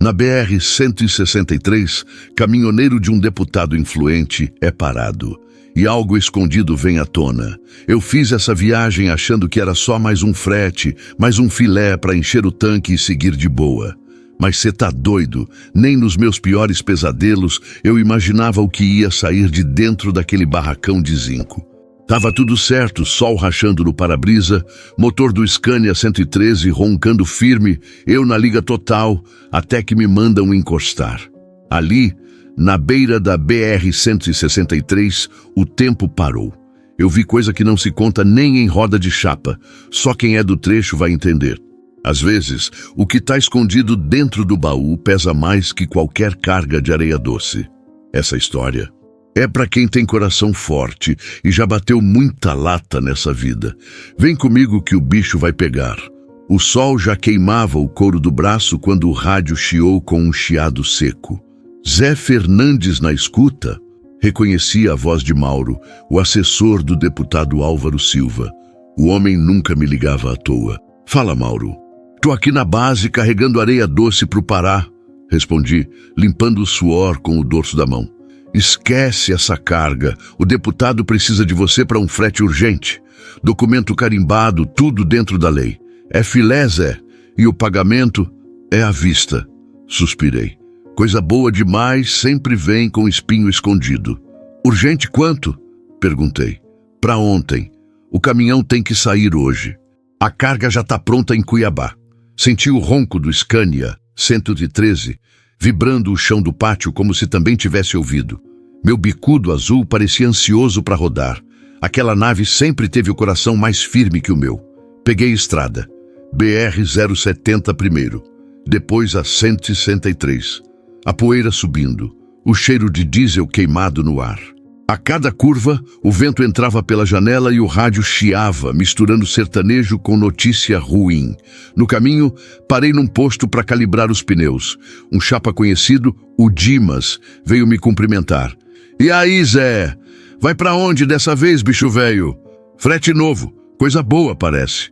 Na BR-163, caminhoneiro de um deputado influente é parado. E algo escondido vem à tona. Eu fiz essa viagem achando que era só mais um frete, mais um filé para encher o tanque e seguir de boa. Mas cê tá doido? Nem nos meus piores pesadelos eu imaginava o que ia sair de dentro daquele barracão de zinco. Tava tudo certo, sol rachando no para-brisa, motor do Scania 113 roncando firme, eu na liga total, até que me mandam encostar. Ali, na beira da BR-163, o tempo parou. Eu vi coisa que não se conta nem em roda de chapa, só quem é do trecho vai entender. Às vezes, o que está escondido dentro do baú pesa mais que qualquer carga de areia doce. Essa história é para quem tem coração forte e já bateu muita lata nessa vida. Vem comigo que o bicho vai pegar. O sol já queimava o couro do braço quando o rádio chiou com um chiado seco. Zé Fernandes na escuta. Reconheci a voz de Mauro, o assessor do deputado Álvaro Silva. O homem nunca me ligava à toa. Fala, Mauro. Tô aqui na base carregando areia doce pro Pará, respondi, limpando o suor com o dorso da mão. Esquece essa carga. O deputado precisa de você para um frete urgente. Documento carimbado, tudo dentro da lei. É filé, Zé. E o pagamento é à vista. Suspirei. Coisa boa demais sempre vem com espinho escondido. Urgente quanto? Perguntei. Para ontem. O caminhão tem que sair hoje. A carga já está pronta em Cuiabá. Senti o ronco do Scania 113 vibrando o chão do pátio como se também tivesse ouvido. Meu bicudo azul parecia ansioso para rodar. Aquela nave sempre teve o coração mais firme que o meu. Peguei estrada. BR-070 primeiro. Depois a 163. A poeira subindo. O cheiro de diesel queimado no ar. A cada curva, o vento entrava pela janela e o rádio chiava, misturando sertanejo com notícia ruim. No caminho, parei num posto para calibrar os pneus. Um chapa conhecido, o Dimas, veio me cumprimentar. E aí, Zé? Vai pra onde dessa vez, bicho velho? Frete novo. Coisa boa, parece.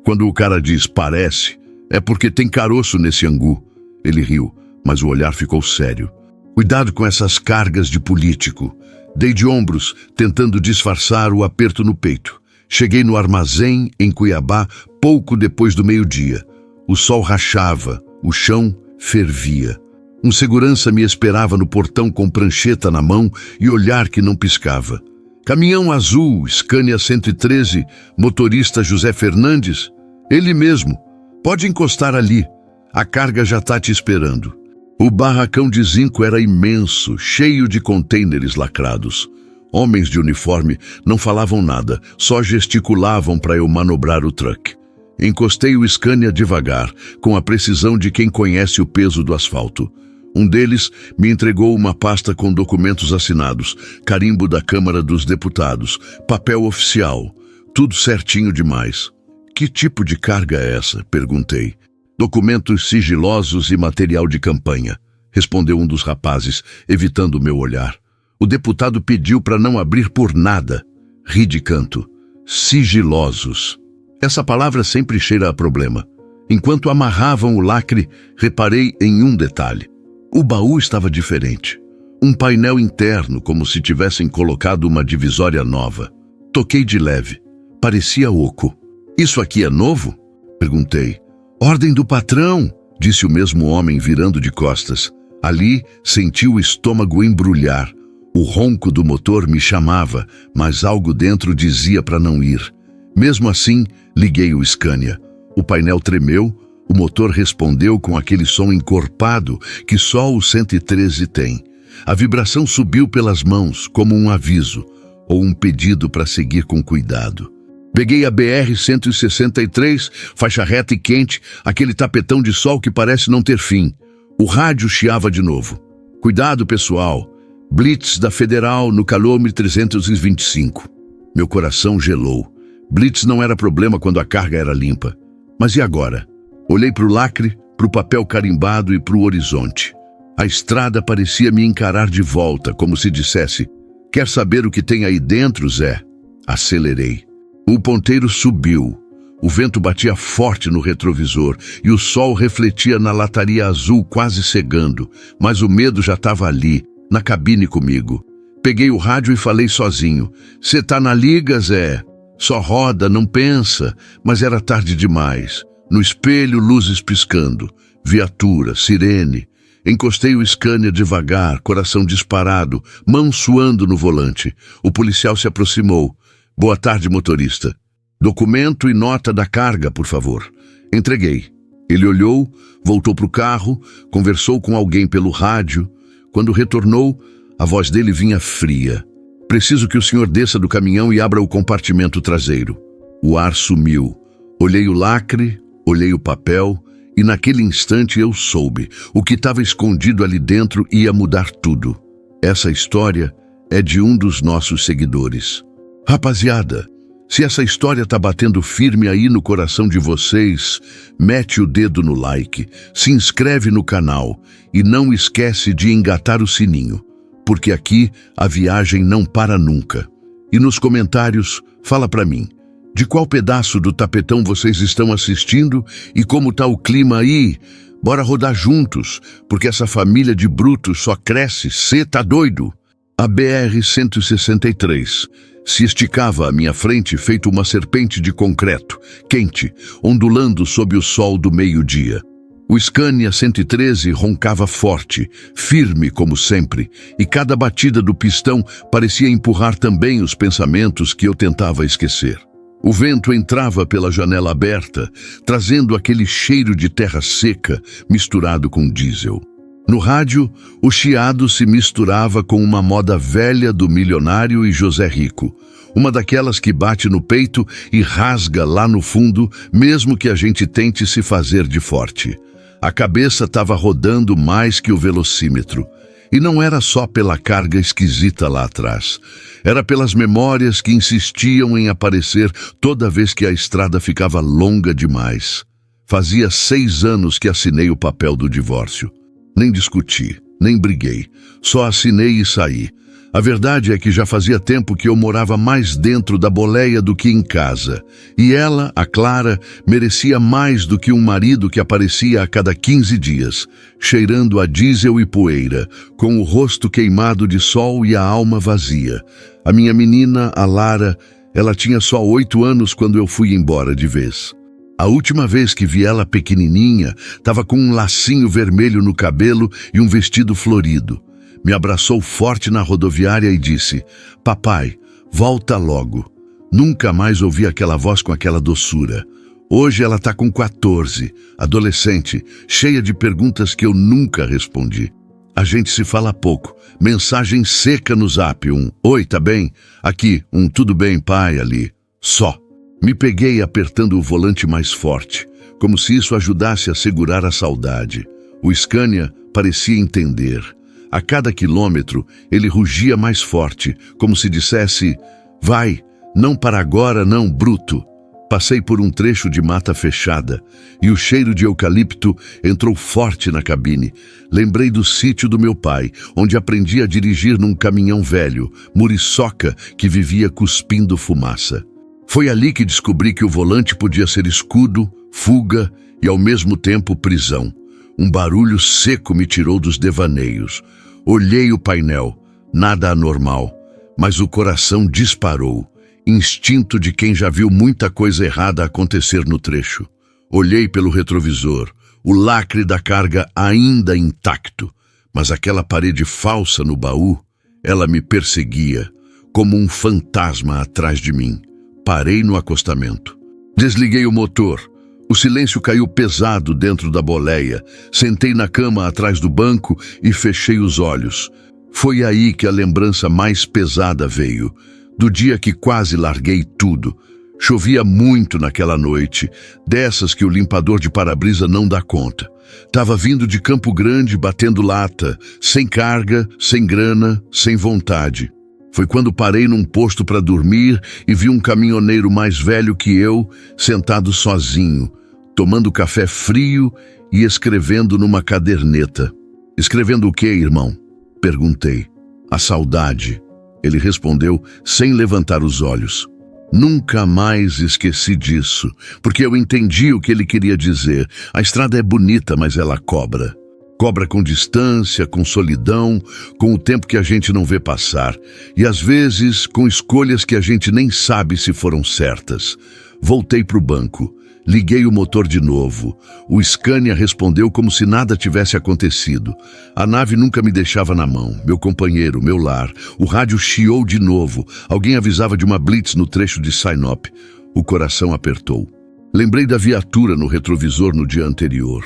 Quando o cara diz parece, é porque tem caroço nesse angu. Ele riu, mas o olhar ficou sério. Cuidado com essas cargas de político. Dei de ombros, tentando disfarçar o aperto no peito. Cheguei no armazém, em Cuiabá, pouco depois do meio-dia. O sol rachava, o chão fervia. Um segurança me esperava no portão com prancheta na mão e olhar que não piscava. Caminhão azul, Scania 113, motorista José Fernandes? Ele mesmo. Pode encostar ali. A carga já está te esperando. O barracão de zinco era imenso, cheio de contêineres lacrados. Homens de uniforme não falavam nada, só gesticulavam para eu manobrar o truck. Encostei o Scania devagar, com a precisão de quem conhece o peso do asfalto. Um deles me entregou uma pasta com documentos assinados, carimbo da Câmara dos Deputados, papel oficial, tudo certinho demais. Que tipo de carga é essa? Perguntei. Documentos sigilosos e material de campanha, respondeu um dos rapazes, evitando o meu olhar. O deputado pediu para não abrir por nada. Ri de canto. Sigilosos. Essa palavra sempre cheira a problema. Enquanto amarravam o lacre, reparei em um detalhe. O baú estava diferente. Um painel interno, como se tivessem colocado uma divisória nova. Toquei de leve. Parecia oco. Isso aqui é novo? Perguntei. Ordem do patrão, disse o mesmo homem virando de costas. Ali senti o estômago embrulhar. O ronco do motor me chamava, mas algo dentro dizia para não ir. Mesmo assim, liguei o Scania. O painel tremeu, o motor respondeu com aquele som encorpado que só o 113 tem. A vibração subiu pelas mãos como um aviso ou um pedido para seguir com cuidado. Peguei a BR-163, faixa reta e quente, aquele tapetão de sol que parece não ter fim. O rádio chiava de novo. Cuidado, pessoal. Blitz da Federal no quilômetro 325. Meu coração gelou. Blitz não era problema quando a carga era limpa. Mas e agora? Olhei para o lacre, para o papel carimbado e para o horizonte. A estrada parecia me encarar de volta, como se dissesse: quer saber o que tem aí dentro, Zé? Acelerei. O ponteiro subiu. O vento batia forte no retrovisor e o sol refletia na lataria azul quase cegando, mas o medo já estava ali, na cabine comigo. Peguei o rádio e falei sozinho. "Cê tá na liga, Zé? Só roda, não pensa." Mas era tarde demais. No espelho, luzes piscando. Viatura, sirene. Encostei o Scania devagar, coração disparado, mão suando no volante. O policial se aproximou. "Boa tarde, motorista. Documento e nota da carga, por favor." Entreguei. Ele olhou, voltou para o carro, conversou com alguém pelo rádio. Quando retornou, a voz dele vinha fria. "Preciso que o senhor desça do caminhão e abra o compartimento traseiro." O ar sumiu. Olhei o lacre, olhei o papel, e naquele instante eu soube. O que estava escondido ali dentro ia mudar tudo. Essa história é de um dos nossos seguidores. Rapaziada, se essa história tá batendo firme aí no coração de vocês, mete o dedo no like, se inscreve no canal e não esquece de engatar o sininho, porque aqui a viagem não para nunca. E nos comentários, fala pra mim, de qual pedaço do tapetão vocês estão assistindo e como tá o clima aí? Bora rodar juntos, porque essa família de brutos só cresce, cê tá doido? A BR-163 se esticava à minha frente feito uma serpente de concreto, quente, ondulando sob o sol do meio-dia. O Scania 113 roncava forte, firme como sempre, e cada batida do pistão parecia empurrar também os pensamentos que eu tentava esquecer. O vento entrava pela janela aberta, trazendo aquele cheiro de terra seca misturado com diesel. No rádio, o chiado se misturava com uma moda velha do Milionário e José Rico, uma daquelas que bate no peito e rasga lá no fundo, mesmo que a gente tente se fazer de forte. A cabeça estava rodando mais que o velocímetro. E não era só pela carga esquisita lá atrás. Era pelas memórias que insistiam em aparecer toda vez que a estrada ficava longa demais. Fazia 6 anos que assinei o papel do divórcio. Nem discuti, nem briguei. Só assinei e saí. A verdade é que já fazia tempo que eu morava mais dentro da boleia do que em casa. E ela, a Clara, merecia mais do que um marido que aparecia a cada 15 dias, cheirando a diesel e poeira, com o rosto queimado de sol e a alma vazia. A minha menina, a Lara, ela tinha só 8 anos quando eu fui embora de vez. A última vez que vi ela pequenininha, estava com um lacinho vermelho no cabelo e um vestido florido. Me abraçou forte na rodoviária e disse: "Papai, volta logo." Nunca mais ouvi aquela voz com aquela doçura. Hoje ela está com 14, adolescente, cheia de perguntas que eu nunca respondi. A gente se fala pouco, mensagem seca no zap, um "Oi, tá bem?" Aqui, um "Tudo bem, pai?" ali. Só. Me peguei apertando o volante mais forte, como se isso ajudasse a segurar a saudade. O Scania parecia entender. A cada quilômetro, ele rugia mais forte, como se dissesse: "Vai, não para agora não, bruto." Passei por um trecho de mata fechada e o cheiro de eucalipto entrou forte na cabine. Lembrei do sítio do meu pai, onde aprendi a dirigir num caminhão velho, muriçoca, que vivia cuspindo fumaça. Foi ali que descobri que o volante podia ser escudo, fuga e ao mesmo tempo prisão. Um barulho seco me tirou dos devaneios. Olhei o painel, nada anormal, mas o coração disparou, instinto de quem já viu muita coisa errada acontecer no trecho. Olhei pelo retrovisor, o lacre da carga ainda intacto, mas aquela parede falsa no baú, ela me perseguia, como um fantasma atrás de mim. Parei no acostamento. Desliguei o motor. O silêncio caiu pesado dentro da boleia. Sentei na cama atrás do banco e fechei os olhos. Foi aí que a lembrança mais pesada veio. Do dia que quase larguei tudo. Chovia muito naquela noite, dessas que o limpador de para-brisa não dá conta. Tava vindo de Campo Grande batendo lata, sem carga, sem grana, sem vontade. Foi quando parei num posto para dormir e vi um caminhoneiro mais velho que eu, sentado sozinho, tomando café frio e escrevendo numa caderneta. "Escrevendo o quê, irmão?" perguntei. "A saudade." Ele respondeu sem levantar os olhos. Nunca mais esqueci disso, porque eu entendi o que ele queria dizer. A estrada é bonita, mas ela cobra. Cobra com distância, com solidão, com o tempo que a gente não vê passar. E às vezes com escolhas que a gente nem sabe se foram certas. Voltei para o banco. Liguei o motor de novo. O Scania respondeu como se nada tivesse acontecido. A nave nunca me deixava na mão. Meu companheiro, meu lar. O rádio chiou de novo. Alguém avisava de uma blitz no trecho de Sinop. O coração apertou. Lembrei da viatura no retrovisor no dia anterior.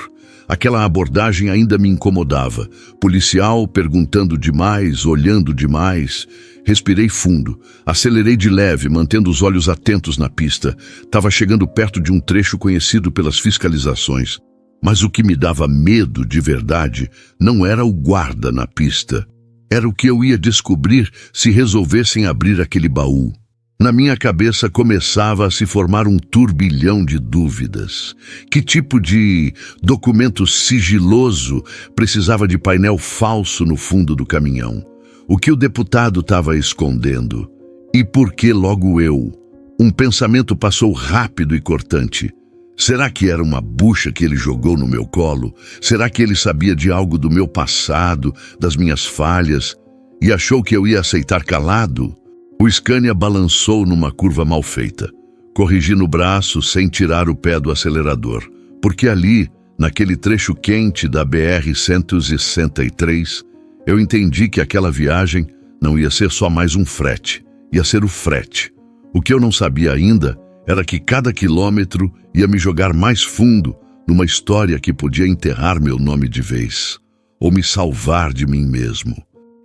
Aquela abordagem ainda me incomodava. Policial perguntando demais, olhando demais. Respirei fundo, acelerei de leve, mantendo os olhos atentos na pista. Estava chegando perto de um trecho conhecido pelas fiscalizações. Mas o que me dava medo de verdade não era o guarda na pista. Era o que eu ia descobrir se resolvessem abrir aquele baú. Na minha cabeça começava a se formar um turbilhão de dúvidas. Que tipo de documento sigiloso precisava de painel falso no fundo do caminhão? O que o deputado estava escondendo? E por que logo eu? Um pensamento passou rápido e cortante. Será que era uma bucha que ele jogou no meu colo? Será que ele sabia de algo do meu passado, das minhas falhas, e achou que eu ia aceitar calado? O Scania balançou numa curva mal feita. Corrigi no braço sem tirar o pé do acelerador, porque ali, naquele trecho quente da BR-163, eu entendi que aquela viagem não ia ser só mais um frete, ia ser o frete. O que eu não sabia ainda era que cada quilômetro ia me jogar mais fundo numa história que podia enterrar meu nome de vez, ou me salvar de mim mesmo.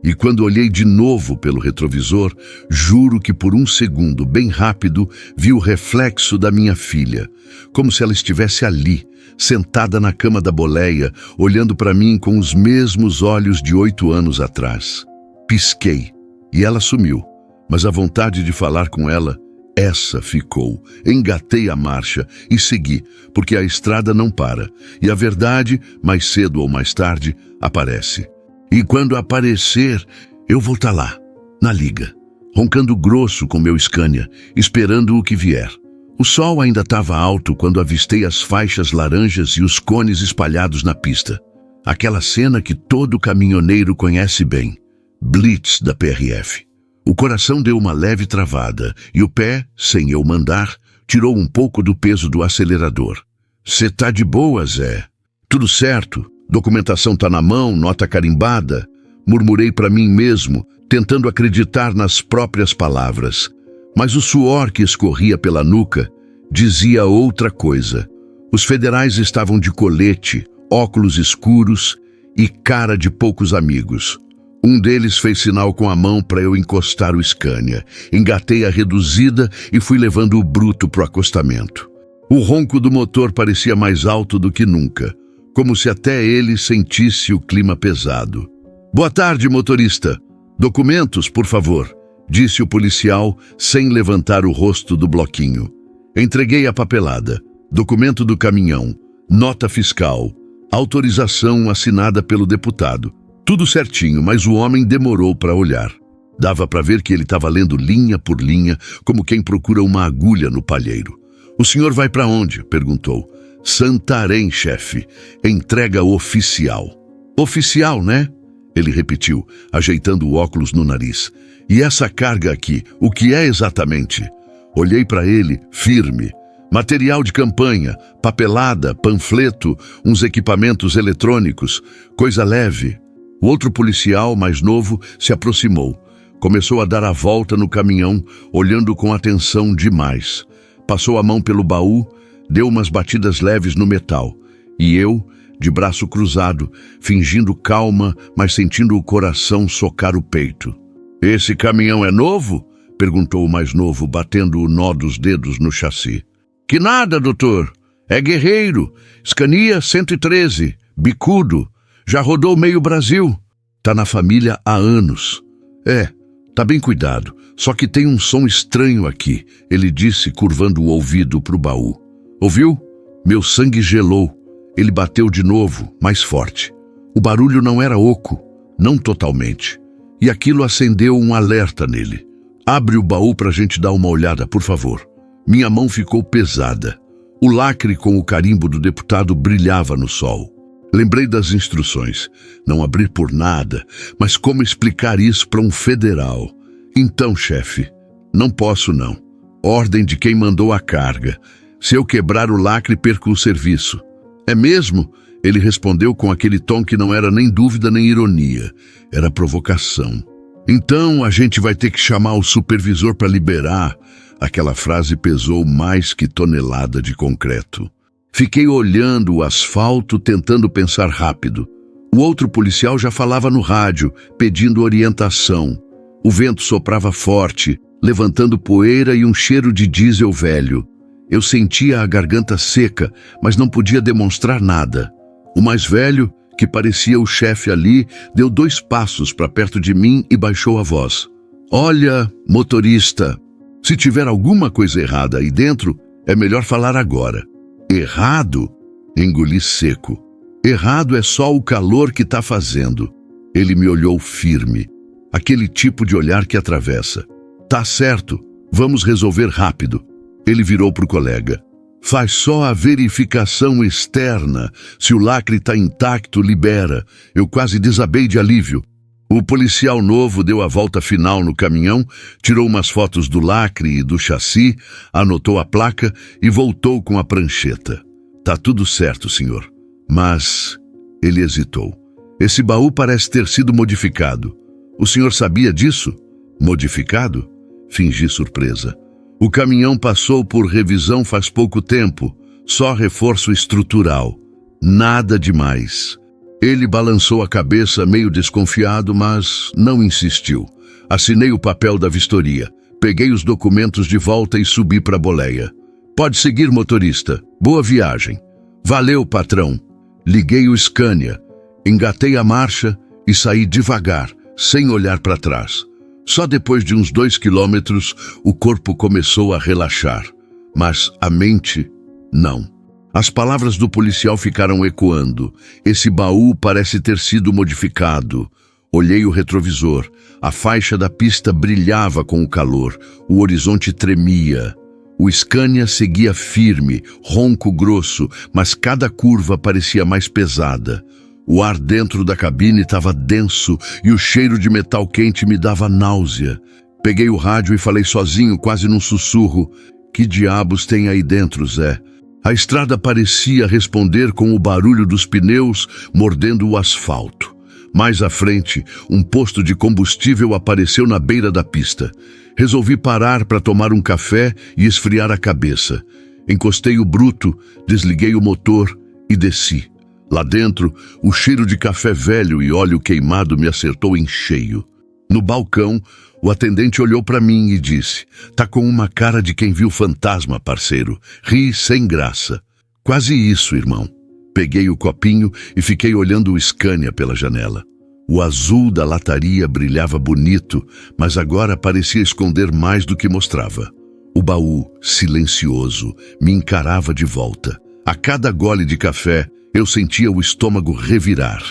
E quando olhei de novo pelo retrovisor, juro que por um segundo, bem rápido, vi o reflexo da minha filha, como se ela estivesse ali, sentada na cama da boleia, olhando para mim com os mesmos olhos de 8 anos atrás. Pisquei, e ela sumiu, mas a vontade de falar com ela, essa ficou. Engatei a marcha e segui, porque a estrada não para, e a verdade, mais cedo ou mais tarde, aparece. E quando aparecer, eu vou estar lá, na liga, roncando grosso com meu Scania, esperando o que vier. O sol ainda estava alto quando avistei as faixas laranjas e os cones espalhados na pista. Aquela cena que todo caminhoneiro conhece bem. Blitz da PRF. O coração deu uma leve travada e o pé, sem eu mandar, tirou um pouco do peso do acelerador. "Cê tá de boa, Zé? Tudo certo? Documentação tá na mão, nota carimbada?" Murmurei para mim mesmo, tentando acreditar nas próprias palavras. Mas o suor que escorria pela nuca dizia outra coisa. Os federais estavam de colete, óculos escuros e cara de poucos amigos. Um deles fez sinal com a mão para eu encostar o Scania. Engatei a reduzida e fui levando o bruto pro acostamento. O ronco do motor parecia mais alto do que nunca, como se até ele sentisse o clima pesado. "Boa tarde, motorista. Documentos, por favor", disse o policial, sem levantar o rosto do bloquinho. Entreguei a papelada, documento do caminhão, nota fiscal, autorização assinada pelo deputado. Tudo certinho, mas o homem demorou para olhar. Dava para ver que ele estava lendo linha por linha, como quem procura uma agulha no palheiro. "O senhor vai para onde?" perguntou. "Santarém, chefe. Entrega oficial." "Oficial, né?" ele repetiu, ajeitando o óculos no nariz. "E essa carga aqui, o que é exatamente?" Olhei para ele, firme. "Material de campanha, papelada, panfleto, uns equipamentos eletrônicos, coisa leve." O outro policial, mais novo, se aproximou. Começou a dar a volta no caminhão, olhando com atenção demais. Passou a mão pelo baú, deu umas batidas leves no metal. E eu, de braço cruzado, fingindo calma, mas sentindo o coração socar o peito. "Esse caminhão é novo?" perguntou o mais novo, batendo o nó dos dedos no chassi. "Que nada, doutor. É guerreiro. Scania 113, bicudo. Já rodou meio Brasil. Tá na família há anos." "É, tá bem cuidado. Só que tem um som estranho aqui", ele disse, curvando o ouvido pro baú. "Ouviu?" Meu sangue gelou. Ele bateu de novo, mais forte. O barulho não era oco, não totalmente. E aquilo acendeu um alerta nele. Abre o baú para a gente dar uma olhada, por favor. Minha mão ficou pesada. O lacre com o carimbo do deputado brilhava no sol. Lembrei das instruções. Não abrir por nada, mas como explicar isso para um federal? Então, chefe, não posso não. Ordem de quem mandou a carga. Se eu quebrar o lacre, perco o serviço. É mesmo? Ele respondeu com aquele tom que não era nem dúvida nem ironia. Era provocação. Então a gente vai ter que chamar o supervisor para liberar. Aquela frase pesou mais que tonelada de concreto. Fiquei olhando o asfalto, tentando pensar rápido. O outro policial já falava no rádio, pedindo orientação. O vento soprava forte, levantando poeira e um cheiro de diesel velho. Eu sentia a garganta seca, mas não podia demonstrar nada. O mais velho, que parecia o chefe ali, deu 2 passos para perto de mim e baixou a voz. Olha, motorista, se tiver alguma coisa errada aí dentro, é melhor falar agora. Errado? Engoli seco. Errado é só o calor que está fazendo. Ele me olhou firme. Aquele tipo de olhar que atravessa. Tá certo, vamos resolver rápido. Ele virou para o colega. Faz só a verificação externa. Se o lacre está intacto, libera. Eu quase desabei de alívio. O policial novo deu a volta final no caminhão, tirou umas fotos do lacre e do chassi, anotou a placa e voltou com a prancheta. Tá tudo certo, senhor. Mas... Ele hesitou. Esse baú parece ter sido modificado. O senhor sabia disso? Modificado? Fingi surpresa. O caminhão passou por revisão faz pouco tempo, só reforço estrutural. Nada demais. Ele balançou a cabeça meio desconfiado, mas não insistiu. Assinei o papel da vistoria, peguei os documentos de volta e subi para a boleia. Pode seguir, motorista. Boa viagem. Valeu, patrão. Liguei o Scania, engatei a marcha e saí devagar, sem olhar para trás. Só depois de uns 2 quilômetros, o corpo começou a relaxar. Mas a mente, não. As palavras do policial ficaram ecoando. Esse baú parece ter sido modificado. Olhei o retrovisor. A faixa da pista brilhava com o calor. O horizonte tremia. O Scania seguia firme, ronco grosso, mas cada curva parecia mais pesada. O ar dentro da cabine estava denso e o cheiro de metal quente me dava náusea. Peguei o rádio e falei sozinho, quase num sussurro. Que diabos tem aí dentro, Zé? A estrada parecia responder com o barulho dos pneus mordendo o asfalto. Mais à frente, um posto de combustível apareceu na beira da pista. Resolvi parar para tomar um café e esfriar a cabeça. Encostei o bruto, desliguei o motor e desci. Lá dentro, o cheiro de café velho e óleo queimado me acertou em cheio. No balcão, o atendente olhou para mim e disse: "Tá com uma cara de quem viu fantasma, parceiro. Ri sem graça." Quase isso, irmão. Peguei o copinho e fiquei olhando o Scania pela janela. O azul da lataria brilhava bonito, mas agora parecia esconder mais do que mostrava. O baú, silencioso, me encarava de volta. A cada gole de café, eu sentia o estômago revirar.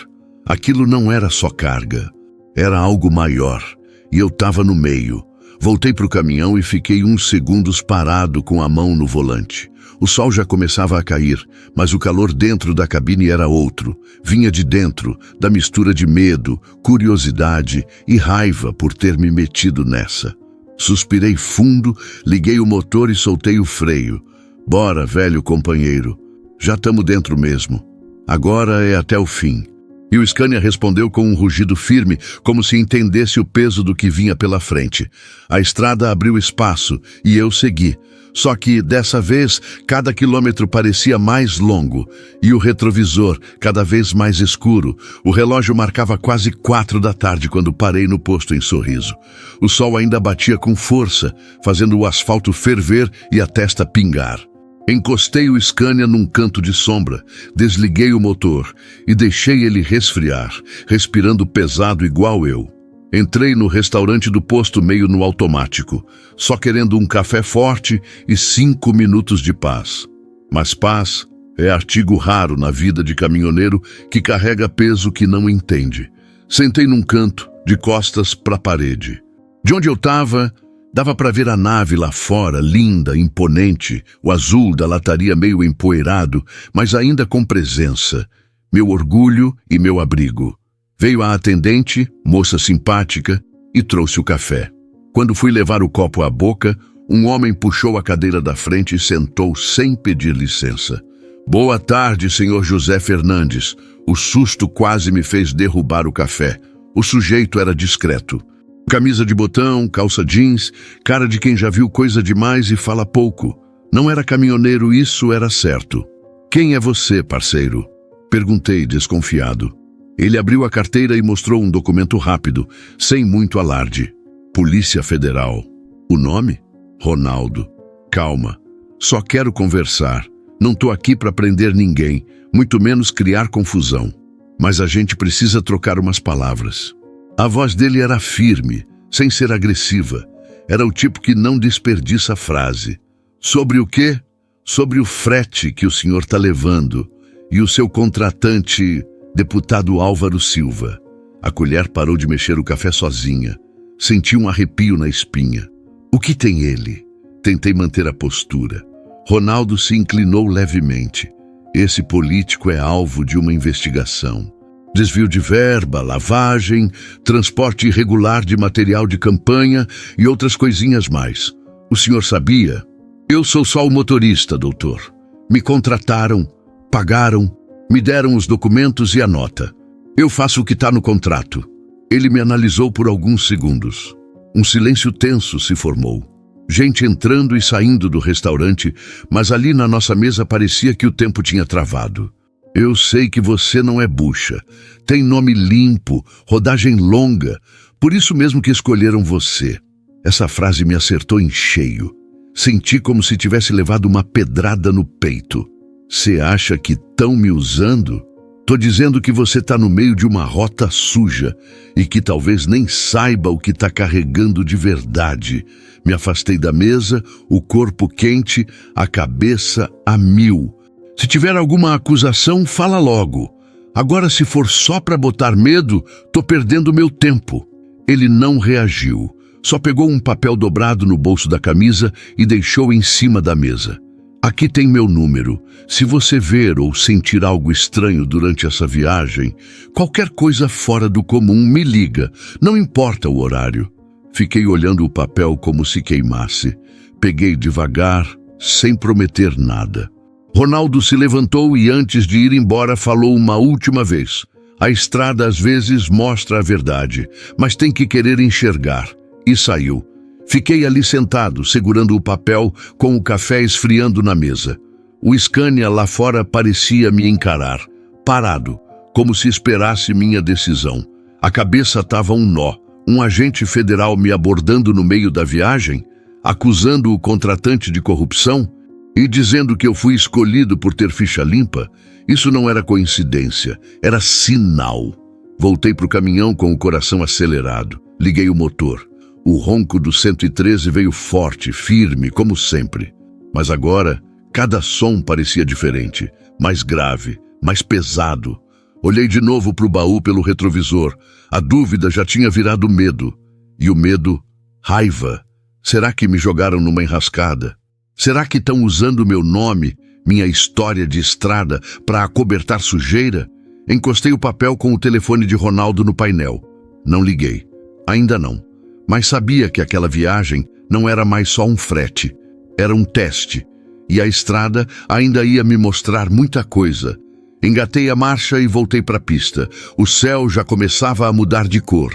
Aquilo não era só carga, era algo maior, e eu estava no meio. Voltei para o caminhão e fiquei uns segundos parado com a mão no volante. O sol já começava a cair, mas o calor dentro da cabine era outro. Vinha de dentro, da mistura de medo, curiosidade e raiva por ter me metido nessa. Suspirei fundo, liguei o motor e soltei o freio. Bora, velho companheiro. Já estamos dentro mesmo. Agora é até o fim. E o Scania respondeu com um rugido firme, como se entendesse o peso do que vinha pela frente. A estrada abriu espaço e eu segui. Só que, dessa vez, cada quilômetro parecia mais longo e o retrovisor cada vez mais escuro. O relógio marcava quase 4 da tarde quando parei no posto em Sorriso. O sol ainda batia com força, fazendo o asfalto ferver e a testa pingar. Encostei o Scania num canto de sombra, desliguei o motor e deixei ele resfriar, respirando pesado igual eu. Entrei no restaurante do posto meio no automático, só querendo um café forte e 5 minutos de paz. Mas paz é artigo raro na vida de caminhoneiro que carrega peso que não entende. Sentei num canto, de costas para a parede. De onde eu estava, Dava para ver a nave lá fora, linda, imponente, o azul da lataria meio empoeirado, mas ainda com presença. Meu orgulho e meu abrigo. Veio a atendente, moça simpática, e trouxe o café. Quando fui levar o copo à boca, um homem puxou a cadeira da frente e sentou sem pedir licença. Boa tarde, senhor José Fernandes. O susto quase me fez derrubar o café. O sujeito era discreto. Camisa de botão, calça jeans, cara de quem já viu coisa demais e fala pouco. Não era caminhoneiro, isso era certo. Quem é você, parceiro? Perguntei, desconfiado. Ele abriu a carteira e mostrou um documento rápido, sem muito alarde. Polícia Federal. O nome? Ronaldo. Calma. Só quero conversar. Não tô aqui para prender ninguém, muito menos criar confusão. Mas a gente precisa trocar umas palavras. A voz dele era firme, sem ser agressiva. Era o tipo que não desperdiça a frase. Sobre o quê? Sobre o frete que o senhor está levando e o seu contratante, deputado Álvaro Silva. A colher parou de mexer o café sozinha. Senti um arrepio na espinha. O que tem ele? Tentei manter a postura. Ronaldo se inclinou levemente. Esse político é alvo de uma investigação. Desvio de verba, lavagem, transporte irregular de material de campanha e outras coisinhas mais. O senhor sabia? Eu sou só o motorista, doutor. Me contrataram, pagaram, me deram os documentos e a nota. Eu faço o que está no contrato. Ele me analisou por alguns segundos. Um silêncio tenso se formou. Gente entrando e saindo do restaurante, mas ali na nossa mesa parecia que o tempo tinha travado. Eu sei que você não é bucha. Tem nome limpo, rodagem longa. Por isso mesmo que escolheram você. Essa frase me acertou em cheio. Senti como se tivesse levado uma pedrada no peito. Você acha que estão me usando? Tô dizendo que você tá no meio de uma rota suja e que talvez nem saiba o que tá carregando de verdade. Me afastei da mesa, o corpo quente, a cabeça a mil. Se tiver alguma acusação, fala logo. Agora, se for só para botar medo, tô perdendo meu tempo. Ele não reagiu. Só pegou um papel dobrado no bolso da camisa e deixou em cima da mesa. Aqui tem meu número. Se você ver ou sentir algo estranho durante essa viagem, qualquer coisa fora do comum, me liga. Não importa o horário. Fiquei olhando o papel como se queimasse. Peguei devagar, sem prometer nada. Ronaldo se levantou e antes de ir embora falou uma última vez. A estrada às vezes mostra a verdade, mas tem que querer enxergar. E saiu. Fiquei ali sentado, segurando o papel, com o café esfriando na mesa. O Scania lá fora parecia me encarar, parado, como se esperasse minha decisão. A cabeça estava um nó. Um agente federal me abordando no meio da viagem, acusando o contratante de corrupção e dizendo que eu fui escolhido por ter ficha limpa. Isso não era coincidência, era sinal. Voltei para o caminhão com o coração acelerado. Liguei o motor. O ronco do 113 veio forte, firme, como sempre. Mas agora, cada som parecia diferente, mais grave, mais pesado. Olhei de novo para o baú pelo retrovisor. A dúvida já tinha virado medo. E o medo, raiva. Será que me jogaram numa enrascada? Será que estão usando meu nome, minha história de estrada, para acobertar sujeira? Encostei o papel com o telefone de Ronaldo no painel. Não liguei. Ainda não. Mas sabia que aquela viagem não era mais só um frete. Era um teste. E a estrada ainda ia me mostrar muita coisa. Engatei a marcha e voltei para a pista. O céu já começava a mudar de cor.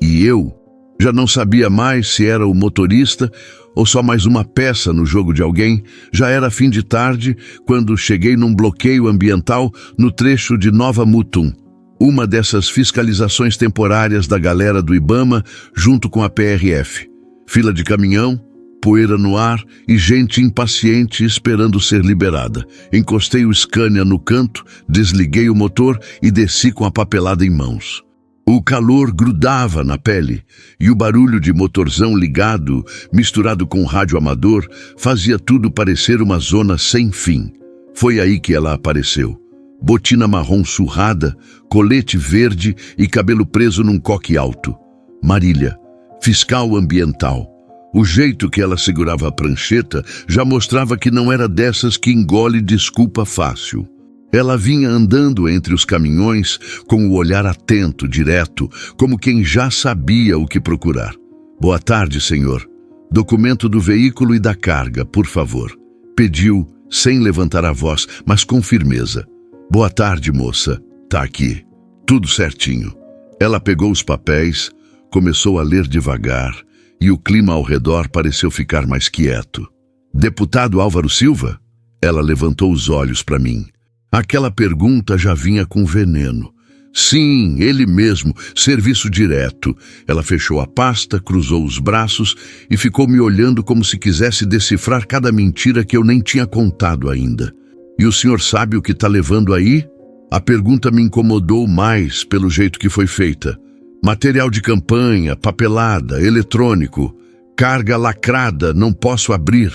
E eu já não sabia mais se era o motorista ou só mais uma peça no jogo de alguém. Já era fim de tarde quando cheguei num bloqueio ambiental no trecho de Nova Mutum. Uma dessas fiscalizações temporárias da galera do Ibama junto com a PRF. Fila de caminhão, poeira no ar e gente impaciente esperando ser liberada. Encostei o Scania no canto, desliguei o motor e desci com a papelada em mãos. O calor grudava na pele e o barulho de motorzão ligado, misturado com rádio amador, fazia tudo parecer uma zona sem fim. Foi aí que ela apareceu. Botina marrom surrada, colete verde e cabelo preso num coque alto. Marília, fiscal ambiental. O jeito que ela segurava a prancheta já mostrava que não era dessas que engole desculpa fácil. Ela vinha andando entre os caminhões com o olhar atento, direto, como quem já sabia o que procurar. Boa tarde, senhor. Documento do veículo e da carga, por favor. Pediu, sem levantar a voz, mas com firmeza. Boa tarde, moça. Tá aqui. Tudo certinho. Ela pegou os papéis, começou a ler devagar, e o clima ao redor pareceu ficar mais quieto. Deputado Álvaro Silva? Ela levantou os olhos para mim. Aquela pergunta já vinha com veneno. Sim, ele mesmo, serviço direto. Ela fechou a pasta, cruzou os braços e ficou me olhando como se quisesse decifrar cada mentira que eu nem tinha contado ainda. E o senhor sabe o que está levando aí? A pergunta me incomodou mais pelo jeito que foi feita. Material de campanha, papelada, eletrônico, carga lacrada, não posso abrir.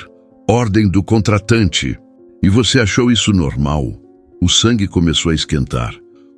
Ordem do contratante. E você achou isso normal? O sangue começou a esquentar.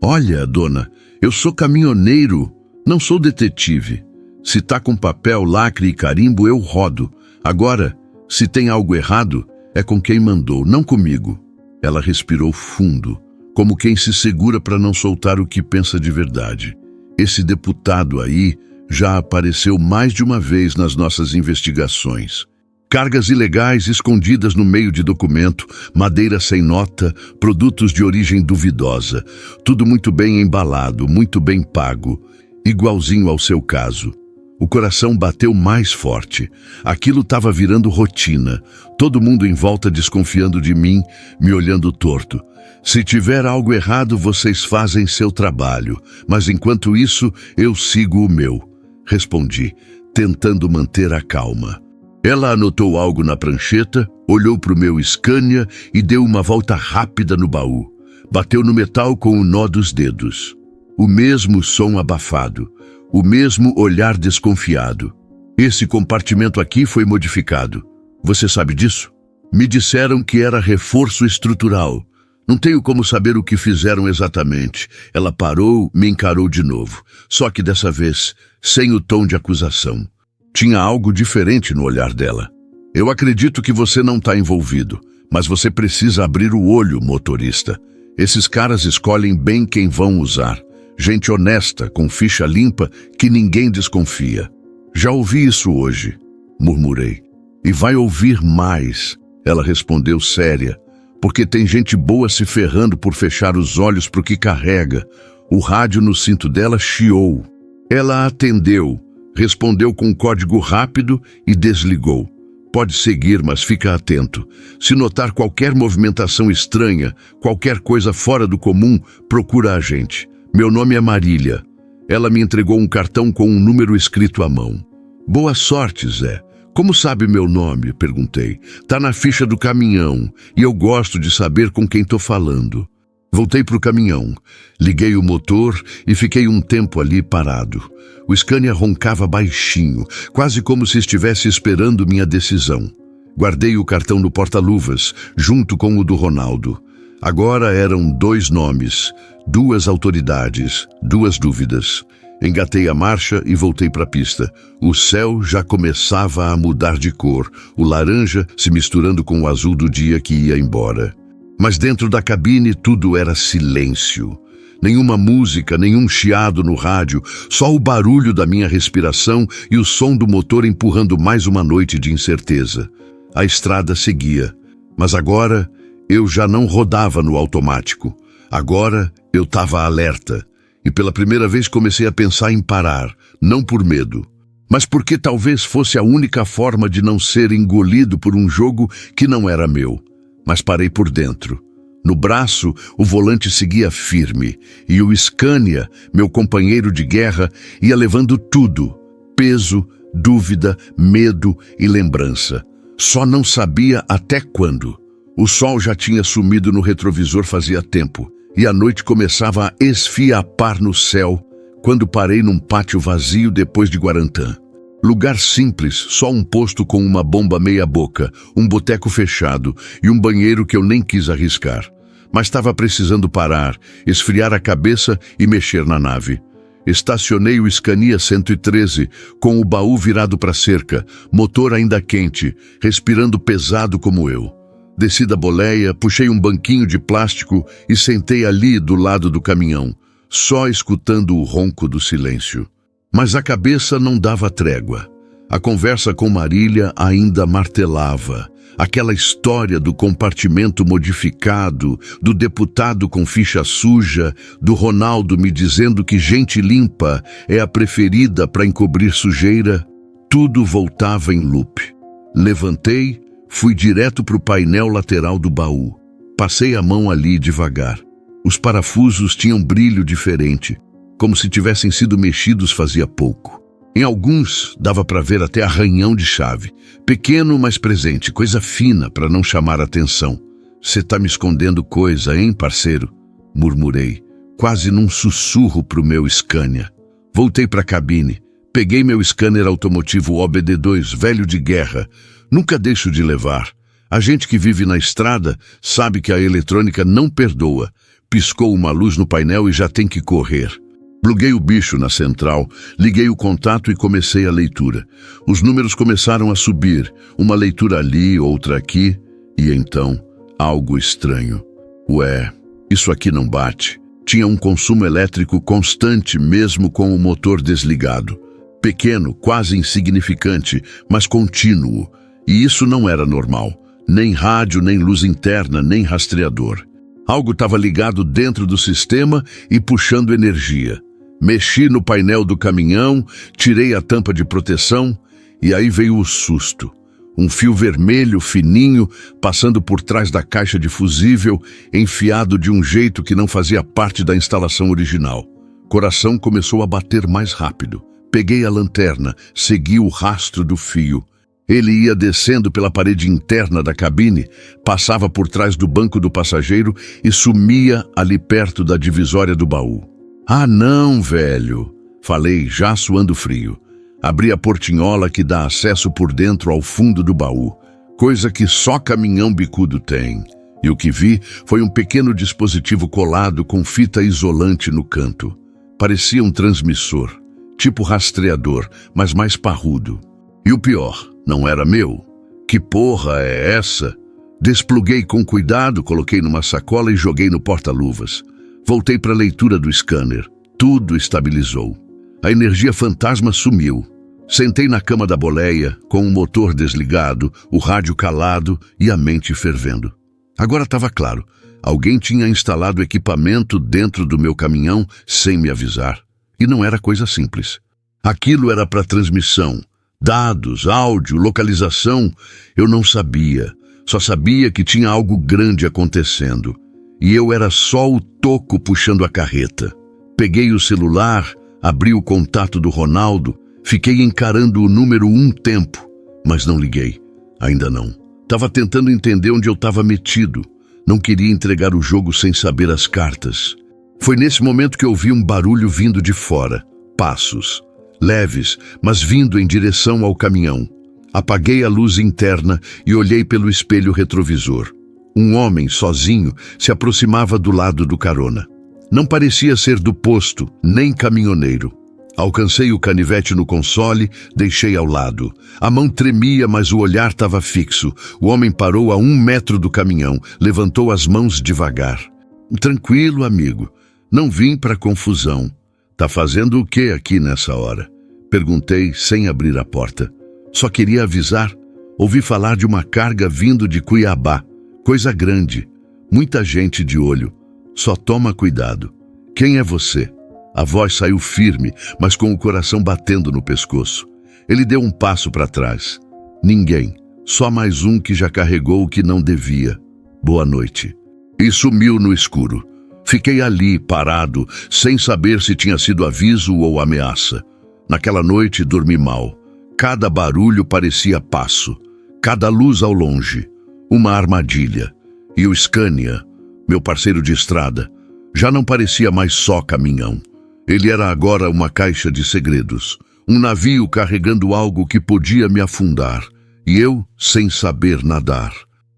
Olha, dona, eu sou caminhoneiro, não sou detetive. Se tá com papel, lacre e carimbo, eu rodo. Agora, se tem algo errado, é com quem mandou, não comigo. Ela respirou fundo, como quem se segura para não soltar o que pensa de verdade. Esse deputado aí já apareceu mais de uma vez nas nossas investigações. Cargas ilegais escondidas no meio de documento, madeira sem nota, produtos de origem duvidosa. Tudo muito bem embalado, muito bem pago. Igualzinho ao seu caso. O coração bateu mais forte. Aquilo estava virando rotina. Todo mundo em volta desconfiando de mim, me olhando torto. Se tiver algo errado, vocês fazem seu trabalho. Mas enquanto isso, eu sigo o meu. Respondi, tentando manter a calma. Ela anotou algo na prancheta, olhou para o meu Scania e deu uma volta rápida no baú. Bateu no metal com o nó dos dedos. O mesmo som abafado, o mesmo olhar desconfiado. Esse compartimento aqui foi modificado. Você sabe disso? Me disseram que era reforço estrutural. Não tenho como saber o que fizeram exatamente. Ela parou, me encarou de novo. Só que dessa vez, sem o tom de acusação. Tinha algo diferente no olhar dela. Eu acredito que você não está envolvido, mas você precisa abrir o olho, motorista. Esses caras escolhem bem quem vão usar. Gente honesta, com ficha limpa, que ninguém desconfia. Já ouvi isso hoje, murmurei. E vai ouvir mais, ela respondeu séria, porque tem gente boa se ferrando por fechar os olhos pro que carrega. O rádio no cinto dela chiou. Ela atendeu. Respondeu com um código rápido e desligou. Pode seguir, mas fica atento. Se notar qualquer movimentação estranha, qualquer coisa fora do comum, procura a gente. Meu nome é Marília. Ela me entregou um cartão com um número escrito à mão. Boa sorte, Zé. Como sabe meu nome? Perguntei. Tá na ficha do caminhão e eu gosto de saber com quem tô falando. Voltei para o caminhão, liguei o motor e fiquei um tempo ali parado. O Scania roncava baixinho, quase como se estivesse esperando minha decisão. Guardei o cartão no porta-luvas, junto com o do Ronaldo. Agora eram 2 nomes, 2 autoridades, 2 dúvidas. Engatei a marcha e voltei para a pista. O céu já começava a mudar de cor, o laranja se misturando com o azul do dia que ia embora. Mas dentro da cabine tudo era silêncio. Nenhuma música, nenhum chiado no rádio, só o barulho da minha respiração e o som do motor empurrando mais uma noite de incerteza. A estrada seguia, mas agora eu já não rodava no automático. Agora eu estava alerta e pela primeira vez comecei a pensar em parar, não por medo, mas porque talvez fosse a única forma de não ser engolido por um jogo que não era meu. Mas parei por dentro. No braço, o volante seguia firme, e o Scania, meu companheiro de guerra, ia levando tudo: peso, dúvida, medo e lembrança. Só não sabia até quando. O sol já tinha sumido no retrovisor fazia tempo, e a noite começava a esfiapar no céu, quando parei num pátio vazio depois de Guarantã. Lugar simples, só um posto com uma bomba meia-boca, um boteco fechado e um banheiro que eu nem quis arriscar. Mas estava precisando parar, esfriar a cabeça e mexer na nave. Estacionei o Scania 113, com o baú virado para a cerca, motor ainda quente, respirando pesado como eu. Desci da boleia, puxei um banquinho de plástico e sentei ali do lado do caminhão, só escutando o ronco do silêncio. Mas a cabeça não dava trégua. A conversa com Marília ainda martelava. Aquela história do compartimento modificado, do deputado com ficha suja, do Ronaldo me dizendo que gente limpa é a preferida para encobrir sujeira, tudo voltava em loop. Levantei, fui direto para o painel lateral do baú. Passei a mão ali devagar. Os parafusos tinham brilho diferente, como se tivessem sido mexidos fazia pouco. Em alguns, dava para ver até arranhão de chave. Pequeno, mas presente, coisa fina para não chamar atenção. "Cê tá me escondendo coisa, hein, parceiro?" murmurei, quase num sussurro pro meu Scania. Voltei para a cabine. Peguei meu scanner automotivo OBD2, velho de guerra. Nunca deixo de levar. A gente que vive na estrada sabe que a eletrônica não perdoa. Piscou uma luz no painel e já tem que correr. Pluguei o bicho na central, liguei o contato e comecei a leitura. Os números começaram a subir, uma leitura ali, outra aqui, e então, algo estranho. Ué, isso aqui não bate. Tinha um consumo elétrico constante mesmo com o motor desligado. Pequeno, quase insignificante, mas contínuo. E isso não era normal. Nem rádio, nem luz interna, nem rastreador. Algo estava ligado dentro do sistema e puxando energia. Mexi no painel do caminhão, tirei a tampa de proteção e aí veio o susto. Um fio vermelho fininho passando por trás da caixa de fusível, enfiado de um jeito que não fazia parte da instalação original. Coração começou a bater mais rápido. Peguei a lanterna, segui o rastro do fio. Ele ia descendo pela parede interna da cabine, passava por trás do banco do passageiro e sumia ali perto da divisória do baú. "Ah, não, velho!" falei, já suando frio. Abri a portinhola que dá acesso por dentro ao fundo do baú, coisa que só caminhão bicudo tem. E o que vi foi um pequeno dispositivo colado com fita isolante no canto. Parecia um transmissor, tipo rastreador, mas mais parrudo. E o pior, não era meu. Que porra é essa? Despluguei com cuidado, coloquei numa sacola e joguei no porta-luvas. Voltei para a leitura do scanner. Tudo estabilizou. A energia fantasma sumiu. Sentei na cama da boleia, com o motor desligado, o rádio calado e a mente fervendo. Agora estava claro. Alguém tinha instalado equipamento dentro do meu caminhão sem me avisar. E não era coisa simples. Aquilo era para transmissão. Dados, áudio, localização. Eu não sabia. Só sabia que tinha algo grande acontecendo. E eu era só o toco puxando a carreta. Peguei o celular, abri o contato do Ronaldo, fiquei encarando o número um tempo, mas não liguei. Ainda não. Estava tentando entender onde eu estava metido. Não queria entregar o jogo sem saber as cartas. Foi nesse momento que ouvi um barulho vindo de fora. Passos. Leves, mas vindo em direção ao caminhão. Apaguei a luz interna e olhei pelo espelho retrovisor. Um homem, sozinho, se aproximava do lado do carona. Não parecia ser do posto, nem caminhoneiro. Alcancei o canivete no console, deixei ao lado. A mão tremia, mas o olhar estava fixo. O homem parou a 1 metro do caminhão, levantou as mãos devagar. "Tranquilo, amigo. Não vim para confusão. Tá fazendo o que aqui nessa hora?" Perguntei sem abrir a porta. Só queria avisar. Ouvi falar de uma carga vindo de Cuiabá. Coisa grande. Muita gente de olho. Só toma cuidado. "Quem é você?" A voz saiu firme, mas com o coração batendo no pescoço. Ele deu um passo para trás. "Ninguém. Só mais um que já carregou o que não devia. Boa noite." E sumiu no escuro. Fiquei ali, parado, sem saber se tinha sido aviso ou ameaça. Naquela noite dormi mal. Cada barulho parecia passo. Cada luz ao longe. Uma armadilha. E o Scania, meu parceiro de estrada, já não parecia mais só caminhão. Ele era agora uma caixa de segredos. Um navio carregando algo que podia me afundar. E eu sem saber nadar.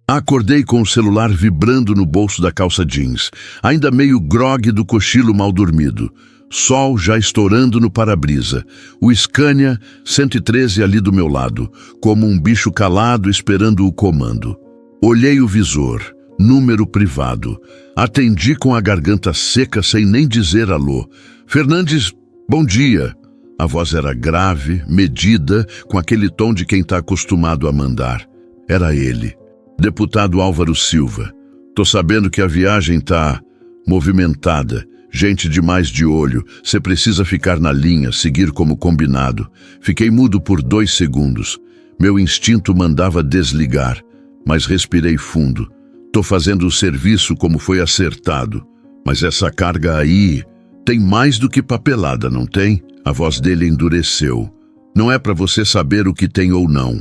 Acordei com o celular vibrando no bolso da calça jeans, ainda meio grogue do cochilo mal dormido. Sol já estourando no para-brisa. O Scania 113 ali do meu lado, como um bicho calado esperando o comando. Olhei o visor, número privado. Atendi com a garganta seca sem nem dizer alô. Fernandes, bom dia. A voz era grave, medida, com aquele tom de quem está acostumado a mandar. Era ele, deputado Álvaro Silva. Tô sabendo que a viagem tá movimentada, gente demais de olho. Você precisa ficar na linha, seguir como combinado. Fiquei mudo por 2 segundos. Meu instinto mandava desligar, mas respirei fundo. Tô fazendo o serviço como foi acertado, mas essa carga aí tem mais do que papelada, não tem? A voz dele endureceu. Não é para você saber o que tem ou não.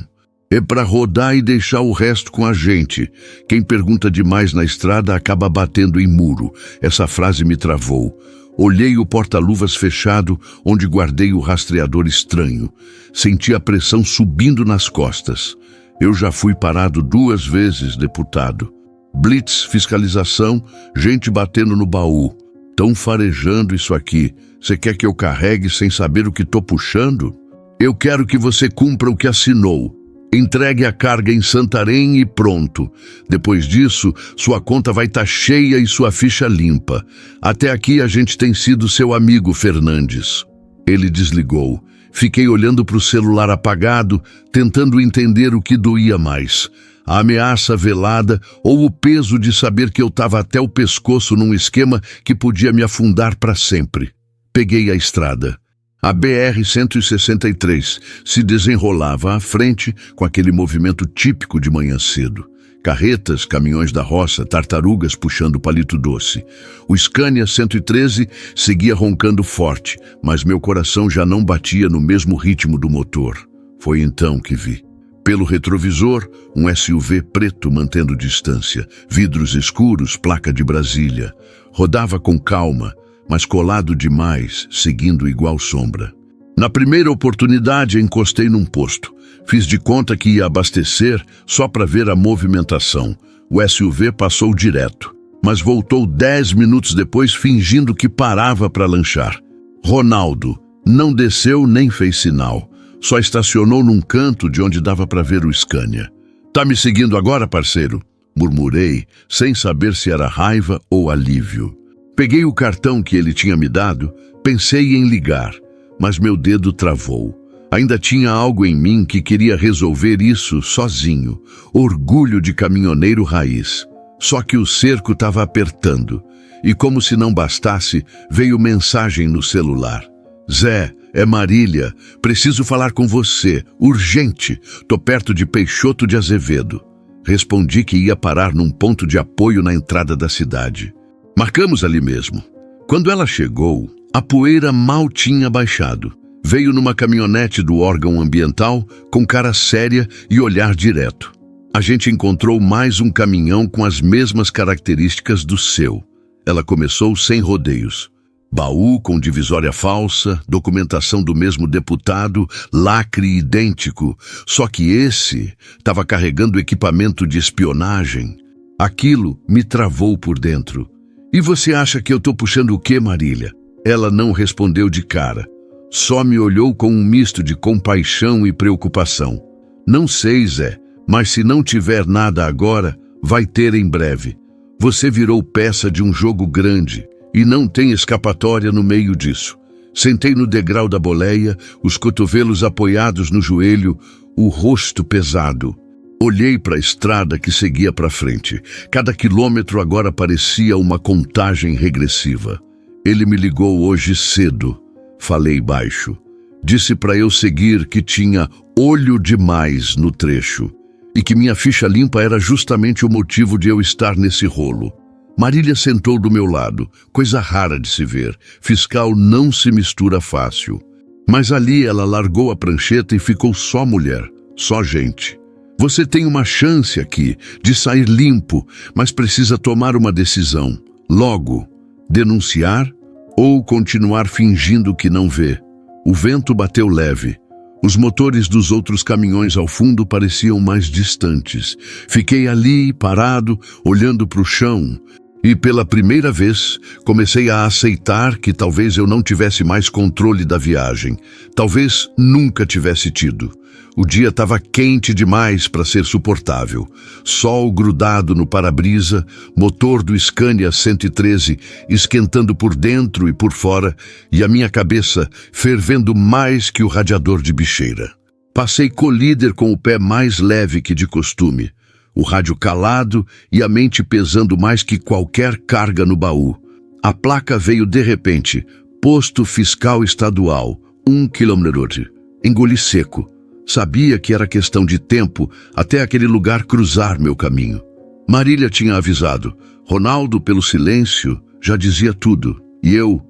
É para rodar e deixar o resto com a gente. Quem pergunta demais na estrada acaba batendo em muro. Essa frase me travou. Olhei o porta-luvas fechado, onde guardei o rastreador estranho. Senti a pressão subindo nas costas. Eu já fui parado 2 vezes, deputado. Blitz, fiscalização, gente batendo no baú. Tão farejando isso aqui. Você quer que eu carregue sem saber o que tô puxando? Eu quero que você cumpra o que assinou. Entregue a carga em Santarém e pronto. Depois disso, sua conta vai estar cheia e sua ficha limpa. Até aqui a gente tem sido seu amigo, Fernandes. Ele desligou. Fiquei olhando para o celular apagado, tentando entender o que doía mais. A ameaça velada ou o peso de saber que eu estava até o pescoço num esquema que podia me afundar para sempre. Peguei a estrada. A BR-163 se desenrolava à frente com aquele movimento típico de manhã cedo. Carretas, caminhões da roça, tartarugas puxando palito doce. O Scania 113 seguia roncando forte, mas meu coração já não batia no mesmo ritmo do motor. Foi então que vi. Pelo retrovisor, um SUV preto mantendo distância, vidros escuros, placa de Brasília. Rodava com calma, mas colado demais, seguindo igual sombra. Na primeira oportunidade, encostei num posto. Fiz de conta que ia abastecer só para ver a movimentação. O SUV passou direto, mas voltou 10 minutos depois fingindo que parava para lanchar. Ronaldo não desceu nem fez sinal. Só estacionou num canto de onde dava para ver o Scania. Tá me seguindo agora, parceiro? Murmurei, sem saber se era raiva ou alívio. Peguei o cartão que ele tinha me dado, pensei em ligar, mas meu dedo travou. Ainda tinha algo em mim que queria resolver isso sozinho, orgulho de caminhoneiro raiz. Só que o cerco estava apertando, e como se não bastasse, veio mensagem no celular. Zé, é Marília, preciso falar com você, urgente, tô perto de Peixoto de Azevedo. Respondi que ia parar num ponto de apoio na entrada da cidade. Marcamos ali mesmo. Quando ela chegou, a poeira mal tinha baixado. Veio numa caminhonete do órgão ambiental, com cara séria e olhar direto. A gente encontrou mais um caminhão com as mesmas características do seu. Ela começou sem rodeios. Baú com divisória falsa, documentação do mesmo deputado, lacre idêntico. Só que esse estava carregando equipamento de espionagem. Aquilo me travou por dentro. E você acha que eu tô puxando o quê, Marília? Ela não respondeu de cara. Só me olhou com um misto de compaixão e preocupação. Não sei, Zé, mas se não tiver nada agora, vai ter em breve. Você virou peça de um jogo grande e não tem escapatória no meio disso. Sentei no degrau da boleia, os cotovelos apoiados no joelho, o rosto pesado. Olhei para a estrada que seguia para frente. Cada quilômetro agora parecia uma contagem regressiva. Ele me ligou hoje cedo. Falei baixo. Disse para eu seguir que tinha olho demais no trecho e que minha ficha limpa era justamente o motivo de eu estar nesse rolo. Marília sentou do meu lado, coisa rara de se ver. Fiscal não se mistura fácil. Mas ali ela largou a prancheta e ficou só mulher, só gente. Você tem uma chance aqui de sair limpo, mas precisa tomar uma decisão. Logo, denunciar ou continuar fingindo que não vê. O vento bateu leve. Os motores dos outros caminhões ao fundo pareciam mais distantes. Fiquei ali, parado, olhando para o chão. E pela primeira vez, comecei a aceitar que talvez eu não tivesse mais controle da viagem. Talvez nunca tivesse tido. O dia estava quente demais para ser suportável. Sol grudado no para-brisa, motor do Scania 113 esquentando por dentro e por fora, e a minha cabeça fervendo mais que o radiador de bicheira. Passei colíder com o pé mais leve que de costume. O rádio calado e a mente pesando mais que qualquer carga no baú. A placa veio de repente. Posto Fiscal Estadual, 1 km. Engoli seco. Sabia que era questão de tempo até aquele lugar cruzar meu caminho. Marília tinha avisado. Ronaldo, pelo silêncio, já dizia tudo. E eu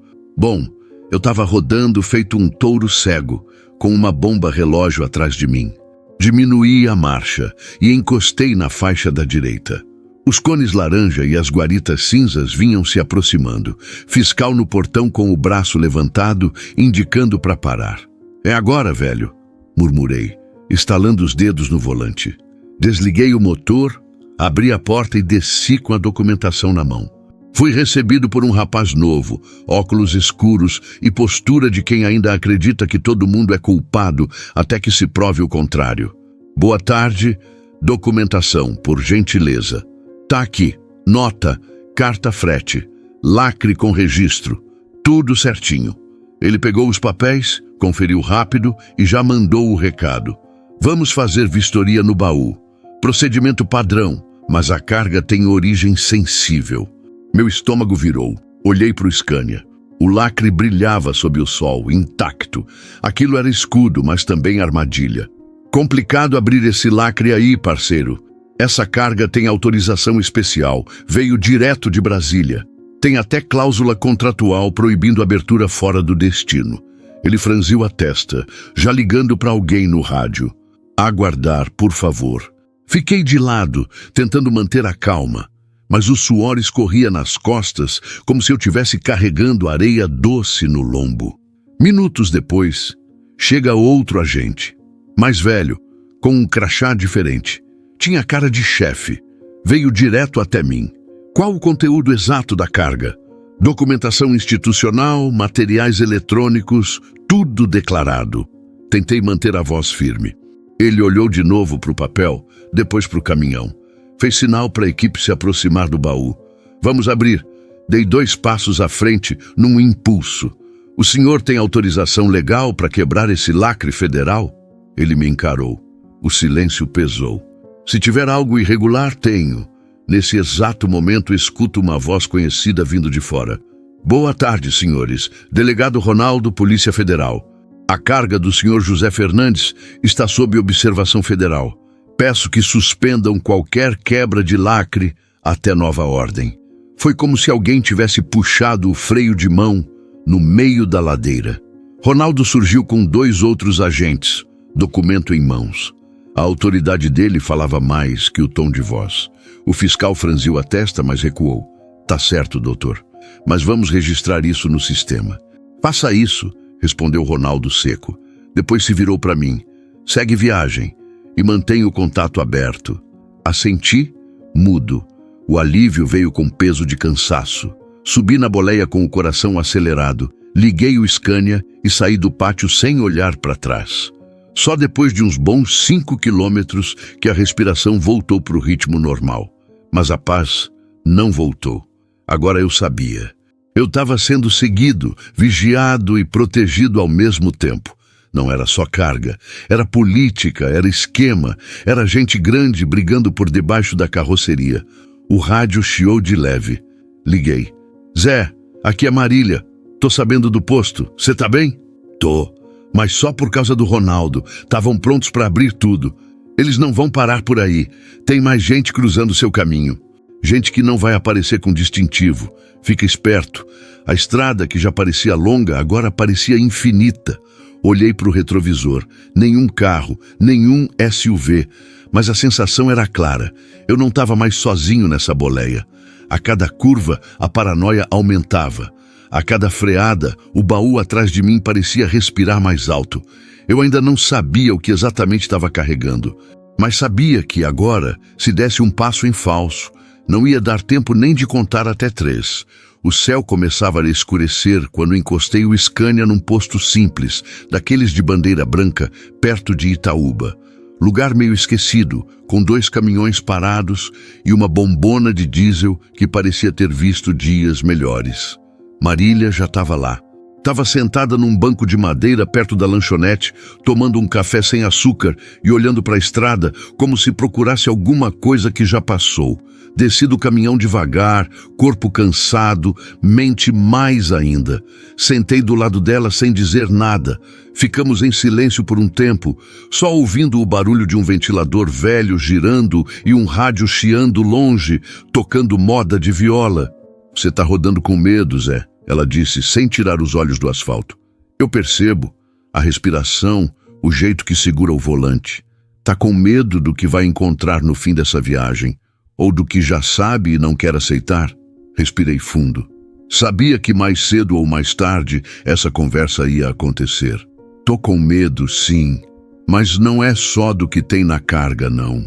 estava rodando feito um touro cego, com uma bomba relógio atrás de mim. Diminuí a marcha e encostei na faixa da direita. Os cones laranja e as guaritas cinzas vinham se aproximando. Fiscal no portão com o braço levantado, indicando para parar. "É agora, velho", murmurei, estalando os dedos no volante. Desliguei o motor, abri a porta e desci com a documentação na mão. Fui recebido por um rapaz novo, óculos escuros e postura de quem ainda acredita que todo mundo é culpado até que se prove o contrário. "Boa tarde, documentação, por gentileza. Tá aqui, nota, carta frete, lacre com registro, tudo certinho." Ele pegou os papéis, conferiu rápido e já mandou o recado. "Vamos fazer vistoria no baú. Procedimento padrão, mas a carga tem origem sensível." Meu estômago virou. Olhei para o Scania. O lacre brilhava sob o sol, intacto. Aquilo era escudo, mas também armadilha. "Complicado abrir esse lacre aí, parceiro. Essa carga tem autorização especial. Veio direto de Brasília. Tem até cláusula contratual proibindo abertura fora do destino." Ele franziu a testa, já ligando para alguém no rádio. "Aguardar, por favor." Fiquei de lado, tentando manter a calma. Mas o suor escorria nas costas como se eu tivesse carregando areia doce no lombo. Minutos depois, chega outro agente, mais velho, com um crachá diferente. Tinha cara de chefe. Veio direto até mim. "Qual o conteúdo exato da carga?" "Documentação institucional, materiais eletrônicos, tudo declarado." Tentei manter a voz firme. Ele olhou de novo para o papel, depois para o caminhão. Fez sinal para a equipe se aproximar do baú. "Vamos abrir." Dei 2 passos à frente, num impulso. "O senhor tem autorização legal para quebrar esse lacre federal?" Ele me encarou. O silêncio pesou. "Se tiver algo irregular, tenho." Nesse exato momento, escuto uma voz conhecida vindo de fora. "Boa tarde, senhores. Delegado Ronaldo, Polícia Federal. A carga do senhor José Fernandes está sob observação federal. Peço que suspendam qualquer quebra de lacre até nova ordem." Foi como se alguém tivesse puxado o freio de mão no meio da ladeira. Ronaldo surgiu com 2 outros agentes, documento em mãos. A autoridade dele falava mais que o tom de voz. O fiscal franziu a testa, mas recuou. "Tá certo, doutor, mas vamos registrar isso no sistema." "Faça isso", respondeu Ronaldo seco. Depois se virou para mim. "Segue viagem e mantenha o contato aberto." Assenti, mudo. O alívio veio com peso de cansaço. Subi na boleia com o coração acelerado, liguei o Scania e saí do pátio sem olhar para trás. Só depois de uns bons 5 quilômetros que a respiração voltou para o ritmo normal. Mas a paz não voltou. Agora eu sabia. Eu estava sendo seguido, vigiado e protegido ao mesmo tempo. Não era só carga, era política, era esquema, era gente grande brigando por debaixo da carroceria. O rádio chiou de leve. Liguei. "Zé, aqui é Marília. Tô sabendo do posto. Você tá bem?" "Tô. Mas só por causa do Ronaldo. Estavam prontos para abrir tudo. Eles não vão parar por aí. Tem mais gente cruzando seu caminho. Gente que não vai aparecer com distintivo. Fica esperto. A estrada, que já parecia longa, agora parecia infinita. Olhei para o retrovisor. Nenhum carro, nenhum SUV. Mas a sensação era clara. Eu não estava mais sozinho nessa boleia. A cada curva, a paranoia aumentava. A cada freada, o baú atrás de mim parecia respirar mais alto. Eu ainda não sabia o que exatamente estava carregando. Mas sabia que agora, se desse um passo em falso, Não ia dar tempo nem de contar até 3. O céu começava a escurecer quando encostei o Scania num posto simples, daqueles de bandeira branca, perto de Itaúba. Lugar meio esquecido, com 2 caminhões parados e uma bombona de diesel que parecia ter visto dias melhores. Marília já estava lá. Estava sentada num banco de madeira perto da lanchonete, tomando um café sem açúcar e olhando para a estrada como se procurasse alguma coisa que já passou. Desci do caminhão devagar, corpo cansado, mente mais ainda. Sentei do lado dela sem dizer nada. Ficamos em silêncio por um tempo, só ouvindo o barulho de um ventilador velho girando e um rádio chiando longe, tocando moda de viola. "Você tá rodando com medo, Zé", ela disse, sem tirar os olhos do asfalto. "Eu percebo. A respiração, o jeito que segura o volante. Tá com medo do que vai encontrar no fim dessa viagem. Ou do que já sabe e não quer aceitar?" Respirei fundo. Sabia que mais cedo ou mais tarde essa conversa ia acontecer. "Tô com medo, sim. Mas não é só do que tem na carga, não.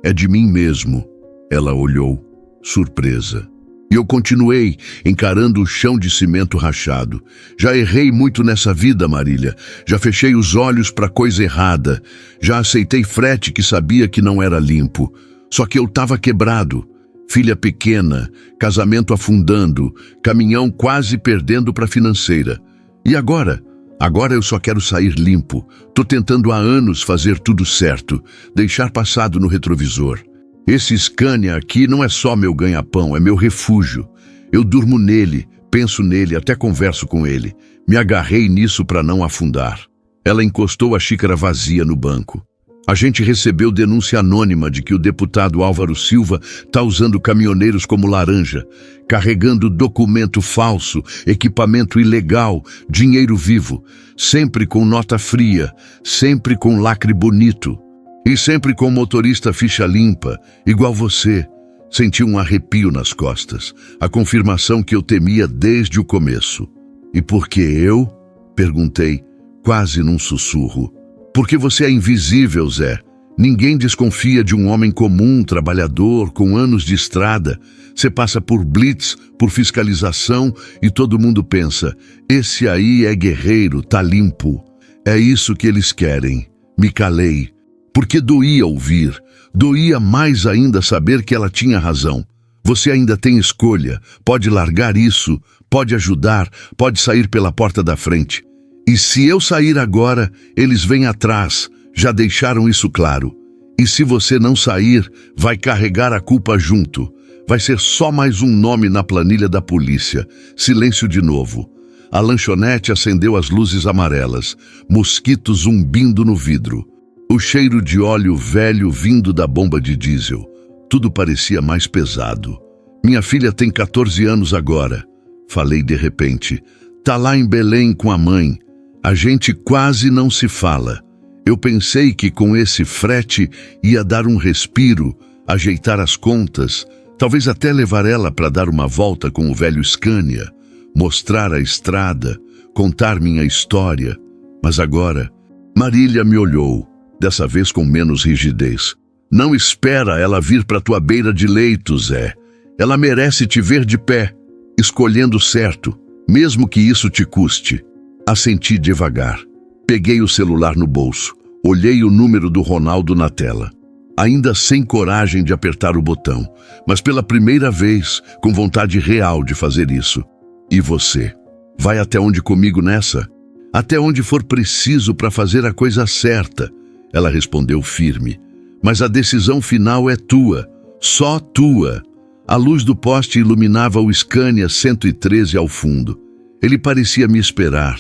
É de mim mesmo." Ela olhou, surpresa. E eu continuei, encarando o chão de cimento rachado. Já errei muito nessa vida, Marília. Já fechei os olhos para coisa errada. Já aceitei frete que sabia que não era limpo. Só que eu estava quebrado. Filha pequena, casamento afundando, caminhão quase perdendo para a financeira. E agora? Agora eu só quero sair limpo. Tô tentando há anos fazer tudo certo, deixar passado no retrovisor. Esse Scania aqui não é só meu ganha-pão, é meu refúgio. Eu durmo nele, penso nele, até converso com ele. Me agarrei nisso para não afundar. Ela encostou a xícara vazia no banco. "A gente recebeu denúncia anônima de que o deputado Álvaro Silva está usando caminhoneiros como laranja, carregando documento falso, equipamento ilegal, dinheiro vivo, sempre com nota fria, sempre com lacre bonito. E sempre com motorista ficha limpa, igual você." Senti um arrepio nas costas, a confirmação que eu temia desde o começo. "E por que eu?" perguntei, quase num sussurro. "Porque você é invisível, Zé. Ninguém desconfia de um homem comum, trabalhador, com anos de estrada. Você passa por blitz, por fiscalização e todo mundo pensa, esse aí é guerreiro, tá limpo. É isso que eles querem." Me calei, porque doía ouvir. Doía mais ainda saber que ela tinha razão. Você ainda tem escolha, pode largar isso, pode ajudar, pode sair pela porta da frente. E se eu sair agora, eles vêm atrás, já deixaram isso claro. E se você não sair, vai carregar a culpa junto. Vai ser só mais um nome na planilha da polícia. Silêncio de novo. A lanchonete acendeu as luzes amarelas, mosquitos zumbindo no vidro. O cheiro de óleo velho vindo da bomba de diesel. Tudo parecia mais pesado. "Minha filha tem 14 anos agora", falei de repente. "Tá lá em Belém com a mãe. A gente quase não se fala. Eu pensei que com esse frete ia dar um respiro, ajeitar as contas, talvez até levar ela para dar uma volta com o velho Scania, mostrar a estrada, contar minha história. Mas agora, Marília me olhou, dessa vez com menos rigidez. "Não espera ela vir para tua beira de leito, Zé. Ela merece te ver de pé, escolhendo certo, mesmo que isso te custe." Assenti devagar. Peguei o celular no bolso. Olhei o número do Ronaldo na tela. Ainda sem coragem de apertar o botão, mas pela primeira vez, com vontade real de fazer isso. "E você? Vai até onde comigo nessa?" "Até onde for preciso para fazer a coisa certa", ela respondeu firme. "Mas a decisão final é tua, só tua." A luz do poste iluminava o Scania 113 ao fundo. Ele parecia me esperar.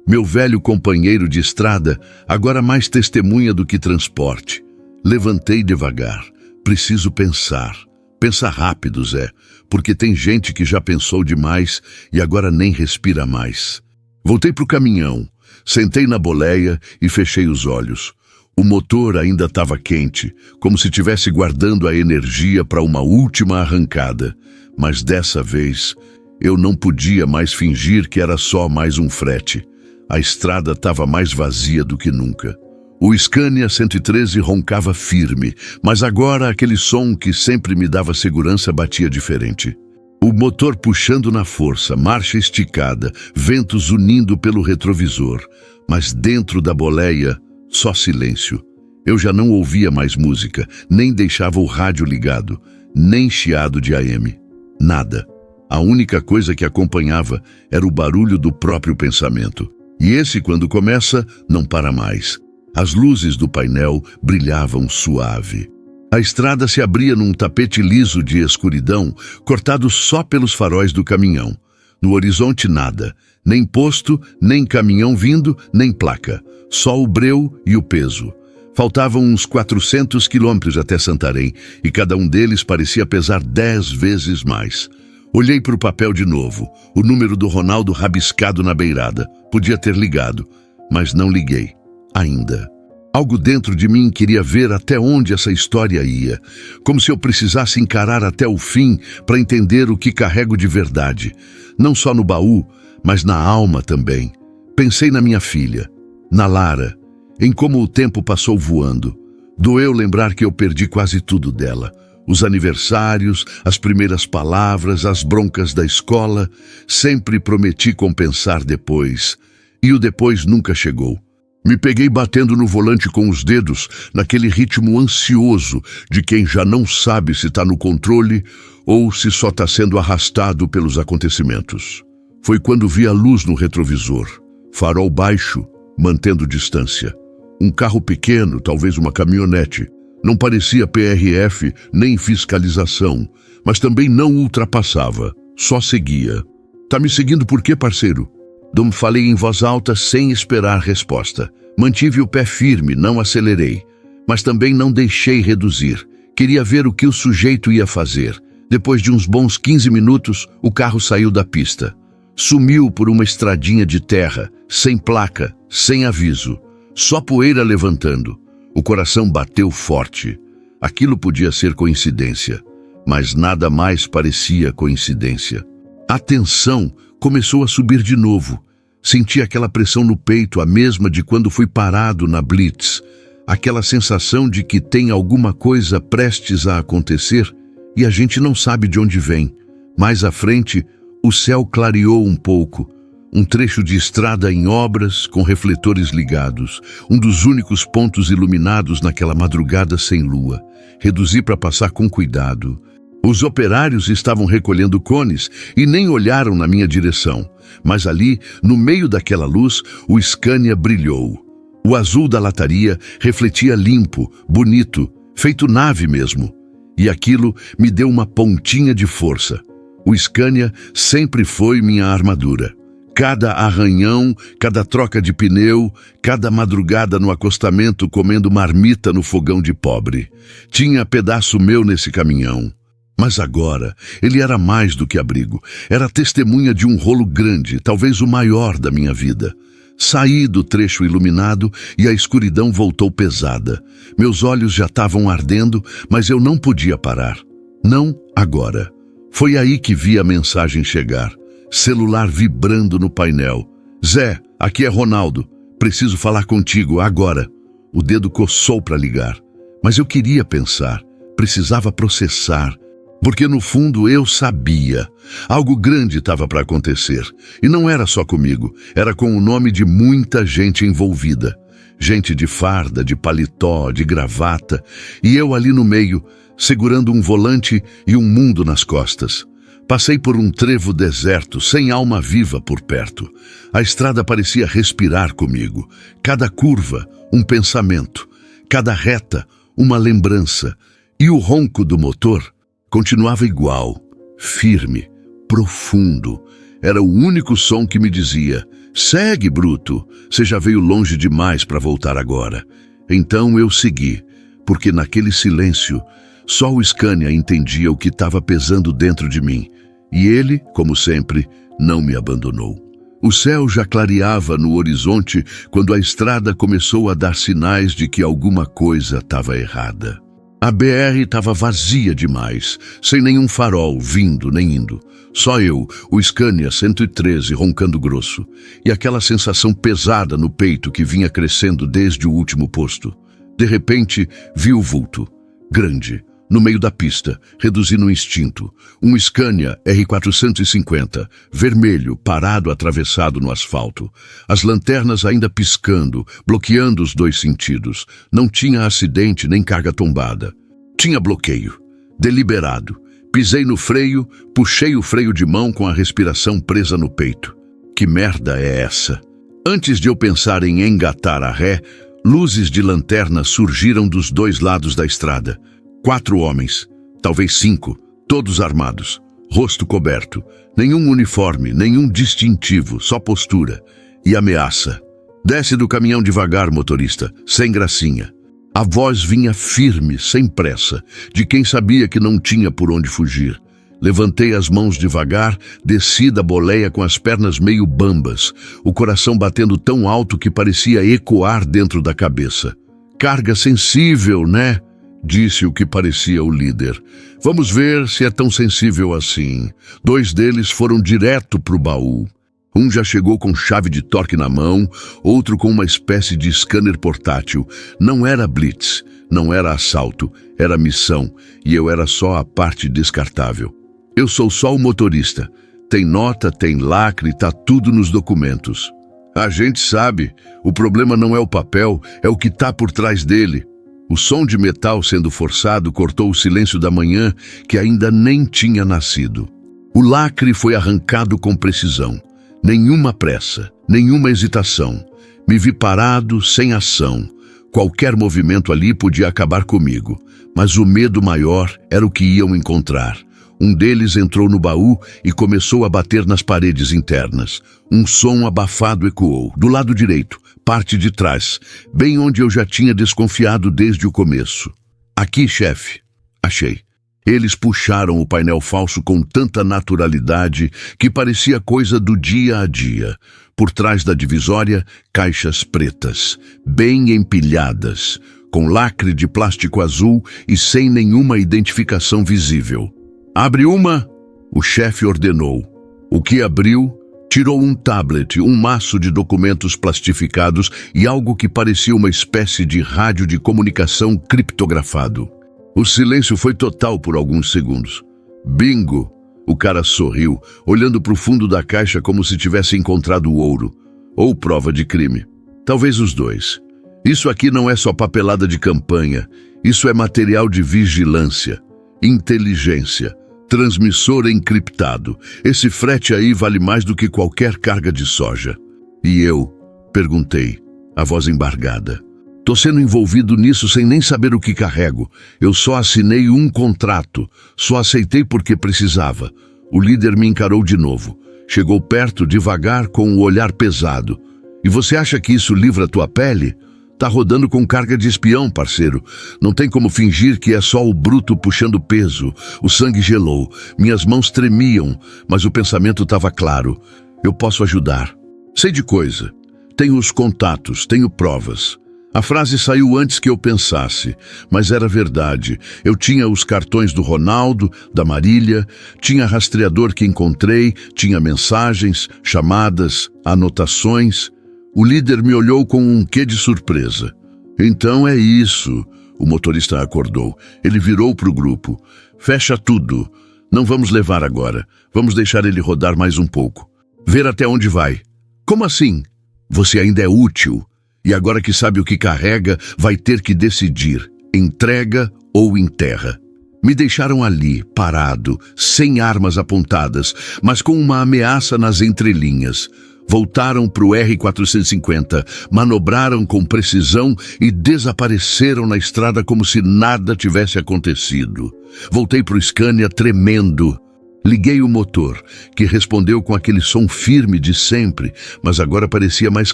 Meu velho companheiro de estrada, agora mais testemunha do que transporte. Levantei devagar. Preciso pensar. Pensa rápido, Zé, porque tem gente que já pensou demais e agora nem respira mais. Voltei pro caminhão, sentei na boleia e fechei os olhos. O motor ainda estava quente, como se estivesse guardando a energia para uma última arrancada. Mas dessa vez, eu não podia mais fingir que era só mais um frete. A estrada estava mais vazia do que nunca. O Scania 113 roncava firme, mas agora aquele som que sempre me dava segurança batia diferente. O motor puxando na força, marcha esticada, ventos unindo pelo retrovisor, mas dentro da boleia, só silêncio. Eu já não ouvia mais música, nem deixava o rádio ligado, nem chiado de AM. Nada. A única coisa que acompanhava era o barulho do próprio pensamento. E esse, quando começa, não para mais. As luzes do painel brilhavam suave. A estrada se abria num tapete liso de escuridão, cortado só pelos faróis do caminhão. No horizonte nada, nem posto, nem caminhão vindo, nem placa. Só o breu e o peso. Faltavam uns 400 quilômetros até Santarém, e cada um deles parecia pesar 10 vezes mais. Olhei para o papel de novo, o número do Ronaldo rabiscado na beirada. Podia ter ligado, mas não liguei. Ainda. Algo dentro de mim queria ver até onde essa história ia, como se eu precisasse encarar até o fim para entender o que carrego de verdade, não só no baú, mas na alma também. Pensei na minha filha, na Lara, em como o tempo passou voando. Doeu lembrar que eu perdi quase tudo dela. Os aniversários, as primeiras palavras, as broncas da escola. Sempre prometi compensar depois, e o depois nunca chegou. Me peguei batendo no volante com os dedos, naquele ritmo ansioso de quem já não sabe se está no controle ou se só está sendo arrastado pelos acontecimentos. Foi quando vi a luz no retrovisor, farol baixo, mantendo distância. Um carro pequeno, talvez uma caminhonete. Não parecia PRF nem fiscalização, mas também não ultrapassava, só seguia. Tá me seguindo por quê, parceiro? Dom falei em voz alta sem esperar resposta. Mantive o pé firme, não acelerei, mas também não deixei reduzir. Queria ver o que o sujeito ia fazer. Depois de uns bons 15 minutos, o carro saiu da pista. Sumiu por uma estradinha de terra, sem placa, sem aviso. Só poeira levantando. O coração bateu forte. Aquilo podia ser coincidência, mas nada mais parecia coincidência. A tensão começou a subir de novo. Senti aquela pressão no peito, a mesma de quando fui parado na Blitz. Aquela sensação de que tem alguma coisa prestes a acontecer e a gente não sabe de onde vem. Mais à frente, o céu clareou um pouco. Um trecho de estrada em obras, com refletores ligados. Um dos únicos pontos iluminados naquela madrugada sem lua. Reduzi para passar com cuidado. Os operários estavam recolhendo cones e nem olharam na minha direção. Mas ali, no meio daquela luz, o Scania brilhou. O azul da lataria refletia limpo, bonito, feito nave mesmo. E aquilo me deu uma pontinha de força. O Scania sempre foi minha armadura. Cada arranhão, cada troca de pneu, cada madrugada no acostamento comendo marmita no fogão de pobre. Tinha pedaço meu nesse caminhão. Mas agora, ele era mais do que abrigo. Era testemunha de um rolo grande, talvez o maior da minha vida. Saí do trecho iluminado e a escuridão voltou pesada. Meus olhos já estavam ardendo, mas eu não podia parar. Não agora. Foi aí que vi a mensagem chegar. Celular vibrando no painel. Zé, aqui é Ronaldo. Preciso falar contigo agora. O dedo coçou para ligar. Mas eu queria pensar. Precisava processar. Porque no fundo eu sabia. Algo grande estava para acontecer. E não era só comigo. Era com o nome de muita gente envolvida. Gente de farda, de paletó, de gravata. E eu ali no meio, segurando um volante e um mundo nas costas. Passei por um trevo deserto, sem alma viva por perto. A estrada parecia respirar comigo. Cada curva, um pensamento. Cada reta, uma lembrança. E o ronco do motor continuava igual, firme, profundo. Era o único som que me dizia: segue, bruto, você já veio longe demais para voltar agora. Então eu segui, porque naquele silêncio, só o Scania entendia o que estava pesando dentro de mim. E ele, como sempre, não me abandonou. O céu já clareava no horizonte quando a estrada começou a dar sinais de que alguma coisa estava errada. A BR estava vazia demais, sem nenhum farol vindo nem indo. Só eu, o Scania 113 roncando grosso, e aquela sensação pesada no peito que vinha crescendo desde o último posto. De repente, vi o vulto, grande, no meio da pista, reduzindo o instinto. Um Scania R450, vermelho, parado atravessado no asfalto. As lanternas ainda piscando, bloqueando os dois sentidos. Não tinha acidente nem carga tombada. Tinha bloqueio. Deliberado. Pisei no freio, puxei o freio de mão com a respiração presa no peito. Que merda é essa? Antes de eu pensar em engatar a ré, luzes de lanterna surgiram dos dois lados da estrada. 4 homens, talvez 5, todos armados, rosto coberto, nenhum uniforme, nenhum distintivo, só postura e ameaça. Desce do caminhão devagar, motorista, sem gracinha. A voz vinha firme, sem pressa, de quem sabia que não tinha por onde fugir. Levantei as mãos devagar, desci da boleia com as pernas meio bambas, o coração batendo tão alto que parecia ecoar dentro da cabeça. Carga sensível, né? Disse o que parecia o líder. Vamos ver se é tão sensível assim. 2 deles foram direto pro baú. Um já chegou com chave de torque na mão, outro com uma espécie de scanner portátil. Não era blitz, não era assalto, era missão, e eu era só a parte descartável. Eu sou só o motorista. Tem nota, tem lacre, tá tudo nos documentos. A gente sabe, o problema não é o papel, é o que tá por trás dele. O som de metal sendo forçado cortou o silêncio da manhã que ainda nem tinha nascido. O lacre foi arrancado com precisão. Nenhuma pressa, nenhuma hesitação. Me vi parado, sem ação. Qualquer movimento ali podia acabar comigo, mas o medo maior era o que iam encontrar. Um deles entrou no baú e começou a bater nas paredes internas. Um som abafado ecoou, do lado direito, parte de trás, bem onde eu já tinha desconfiado desde o começo. Aqui, chefe. Achei. Eles puxaram o painel falso com tanta naturalidade que parecia coisa do dia a dia. Por trás da divisória, caixas pretas, bem empilhadas, com lacre de plástico azul e sem nenhuma identificação visível. Abre uma, o chefe ordenou. O que abriu, tirou um tablet, um maço de documentos plastificados e algo que parecia uma espécie de rádio de comunicação criptografado. O silêncio foi total por alguns segundos. Bingo! O cara sorriu, olhando para o fundo da caixa como se tivesse encontrado ouro. Ou prova de crime. Talvez os dois. Isso aqui não é só papelada de campanha. Isso é material de vigilância, inteligência, transmissor encriptado. Esse frete aí vale mais do que qualquer carga de soja. E eu? Perguntei, a voz embargada. Tô sendo envolvido nisso sem nem saber o que carrego. Eu só assinei um contrato. Só aceitei porque precisava. O líder me encarou de novo. Chegou perto, devagar, com o olhar pesado. E você acha que isso livra tua pele? Tá rodando com carga de espião, parceiro. Não tem como fingir que é só o bruto puxando peso. O sangue gelou. Minhas mãos tremiam, mas o pensamento estava claro. Eu posso ajudar. Sei de coisa. Tenho os contatos, tenho provas. A frase saiu antes que eu pensasse, mas era verdade. Eu tinha os cartões do Ronaldo, da Marília, tinha rastreador que encontrei, tinha mensagens, chamadas, anotações. O líder me olhou com um quê de surpresa. Então é isso, o motorista acordou. Ele virou para o grupo. Fecha tudo. Não vamos levar agora. Vamos deixar ele rodar mais um pouco. Ver até onde vai. Como assim? Você ainda é útil. E agora que sabe o que carrega, vai ter que decidir, entrega ou enterra. Me deixaram ali, parado, sem armas apontadas, mas com uma ameaça nas entrelinhas. Voltaram para o R450, manobraram com precisão e desapareceram na estrada como se nada tivesse acontecido. Voltei para o Scania tremendo. Liguei o motor, que respondeu com aquele som firme de sempre, mas agora parecia mais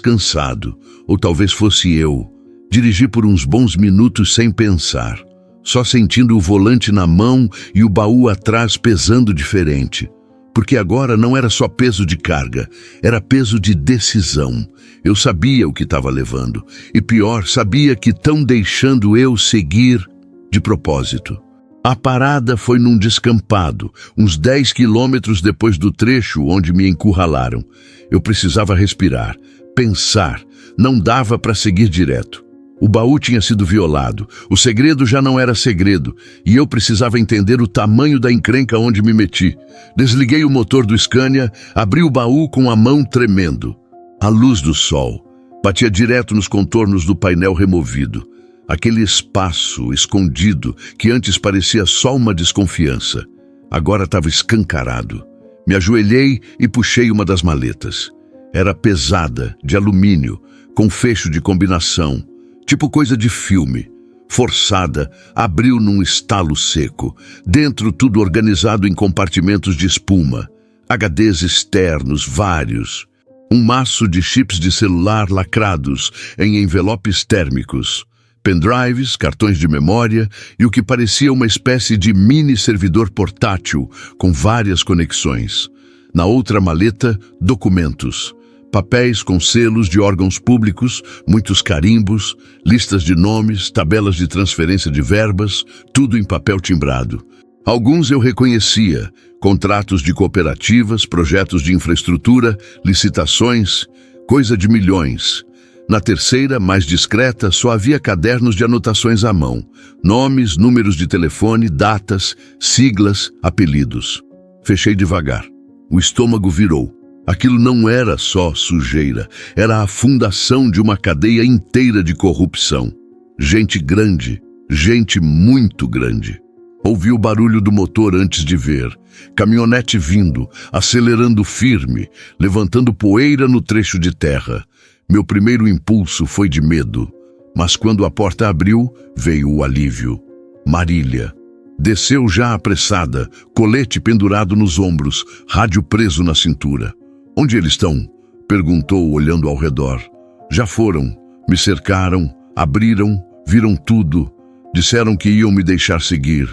cansado. Ou talvez fosse eu. Dirigi por uns bons minutos sem pensar, só sentindo o volante na mão e o baú atrás pesando diferente. Porque agora não era só peso de carga, era peso de decisão. Eu sabia o que estava levando. E pior, sabia que estão deixando eu seguir. de propósito. A parada foi num descampado, uns 10 quilômetros depois do trecho onde me encurralaram. Eu precisava respirar, pensar, não dava para seguir direto. O baú tinha sido violado, o segredo já não era segredo, e eu precisava entender o tamanho da encrenca onde me meti. Desliguei o motor do Scania, abri o baú com a mão tremendo. A luz do sol batia direto nos contornos do painel removido. Aquele espaço escondido que antes parecia só uma desconfiança, agora estava escancarado. Me ajoelhei e puxei uma das maletas. Era pesada, de alumínio, com fecho de combinação, tipo coisa de filme. Forçada, abriu num estalo seco. Dentro tudo organizado em compartimentos de espuma. HDs externos, vários. Um maço de chips de celular lacrados em envelopes térmicos. Pendrives, cartões de memória e o que parecia uma espécie de mini servidor portátil com várias conexões. Na outra maleta, documentos. Papéis com selos de órgãos públicos, muitos carimbos, listas de nomes, tabelas de transferência de verbas, tudo em papel timbrado. Alguns eu reconhecia, contratos de cooperativas, projetos de infraestrutura, licitações, coisa de milhões. Na terceira, mais discreta, só havia cadernos de anotações à mão. Nomes, números de telefone, datas, siglas, apelidos. Fechei devagar. O estômago virou. Aquilo não era só sujeira, era a fundação de uma cadeia inteira de corrupção. Gente grande, gente muito grande. Ouvi o barulho do motor antes de ver. Caminhonete vindo, acelerando firme, levantando poeira no trecho de terra. Meu primeiro impulso foi de medo, mas quando a porta abriu, veio o alívio. Marília. Desceu já apressada, colete pendurado nos ombros, rádio preso na cintura. "Onde eles estão?" perguntou, olhando ao redor. "Já foram, me cercaram, abriram, viram tudo. Disseram que iam me deixar seguir.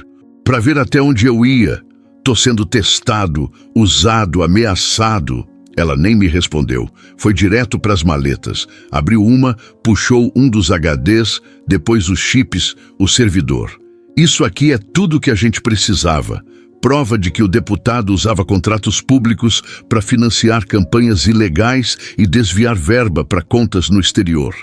Para ver até onde eu ia. Tô sendo testado, usado, ameaçado." Ela nem me respondeu. Foi direto para as maletas. Abriu uma, puxou um dos HDs, depois os chips, o servidor. "Isso aqui é tudo que a gente precisava. Prova de que o deputado usava contratos públicos para financiar campanhas ilegais e desviar verba para contas no exterior."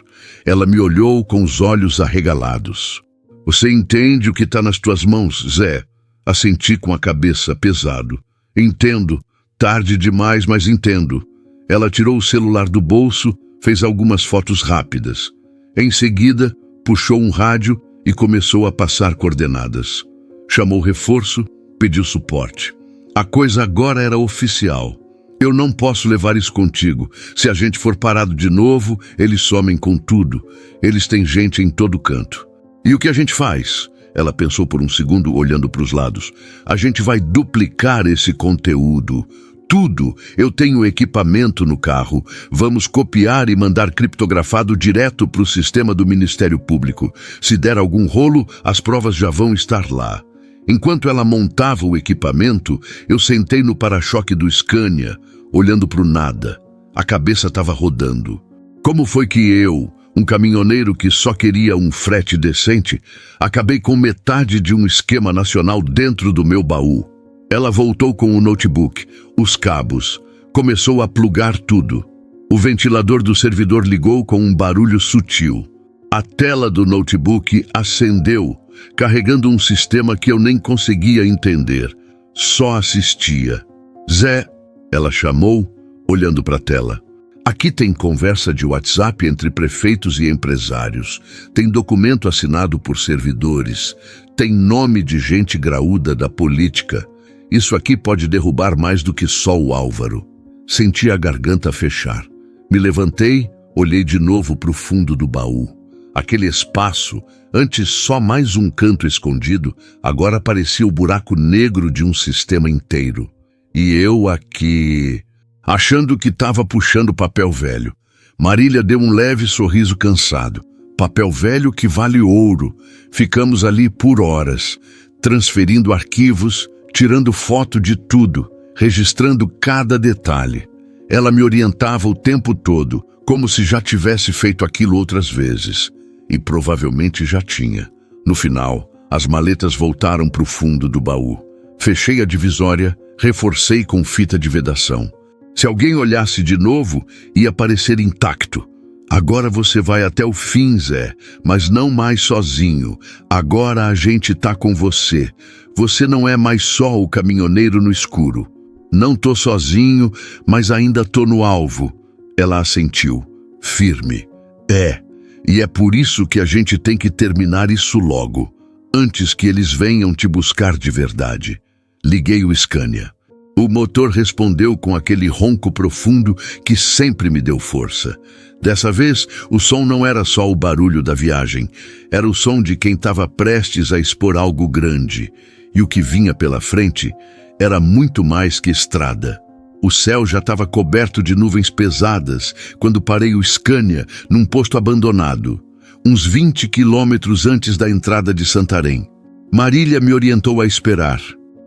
Ela me olhou com os olhos arregalados. "Você entende o que está nas tuas mãos, Zé?" Assenti com a cabeça, pesado. "Entendo. Tarde demais, mas entendo." Ela tirou o celular do bolso, fez algumas fotos rápidas. Em seguida, puxou um rádio e começou a passar coordenadas. Chamou reforço, pediu suporte. A coisa agora era oficial. "Eu não posso levar isso contigo. Se a gente for parado de novo, eles somem com tudo. Eles têm gente em todo canto." "E o que a gente faz?" Ela pensou por um segundo, olhando para os lados. "A gente vai duplicar esse conteúdo. Tudo. Eu tenho equipamento no carro. Vamos copiar e mandar criptografado direto para o sistema do Ministério Público. Se der algum rolo, as provas já vão estar lá." Enquanto ela montava o equipamento, eu sentei no para-choque do Scania, olhando para o nada. A cabeça estava rodando. Como foi que eu, um caminhoneiro que só queria um frete decente, acabei com metade de um esquema nacional dentro do meu baú? Ela voltou com o notebook, os cabos, começou a plugar tudo. O ventilador do servidor ligou com um barulho sutil. A tela do notebook acendeu, carregando um sistema que eu nem conseguia entender. Só assistia. "Zé", ela chamou, olhando para a tela. "Aqui tem conversa de WhatsApp entre prefeitos e empresários. Tem documento assinado por servidores. Tem nome de gente graúda da política. Isso aqui pode derrubar mais do que só o Álvaro." Senti a garganta fechar. Me levantei, olhei de novo para o fundo do baú. Aquele espaço, antes só mais um canto escondido, agora parecia o buraco negro de um sistema inteiro. E eu aqui, achando que estava puxando papel velho. Marília deu um leve sorriso cansado. Papel velho que vale ouro. Ficamos ali por horas, transferindo arquivos, tirando foto de tudo, registrando cada detalhe. Ela me orientava o tempo todo, como se já tivesse feito aquilo outras vezes. E provavelmente já tinha. No final, As maletas voltaram para o fundo do baú. Fechei a divisória, reforcei com fita de vedação. Se alguém olhasse de novo, ia parecer intacto. Agora você vai até o fim, Zé, mas não mais sozinho. Agora a gente tá com você. Você não é mais só o caminhoneiro no escuro. Não tô sozinho, mas ainda tô no alvo. Ela assentiu, firme. E é por isso que a gente tem que terminar isso logo, antes que eles venham te buscar de verdade. Liguei o Scania. O motor respondeu com aquele ronco profundo que sempre me deu força. Dessa vez, o som não era só o barulho da viagem, era o som de quem estava prestes a expor algo grande. E o que vinha pela frente era muito mais que estrada. O céu já estava coberto de nuvens pesadas quando parei o Scania num posto abandonado, uns 20 quilômetros antes da entrada de Santarém. Marília me orientou a esperar.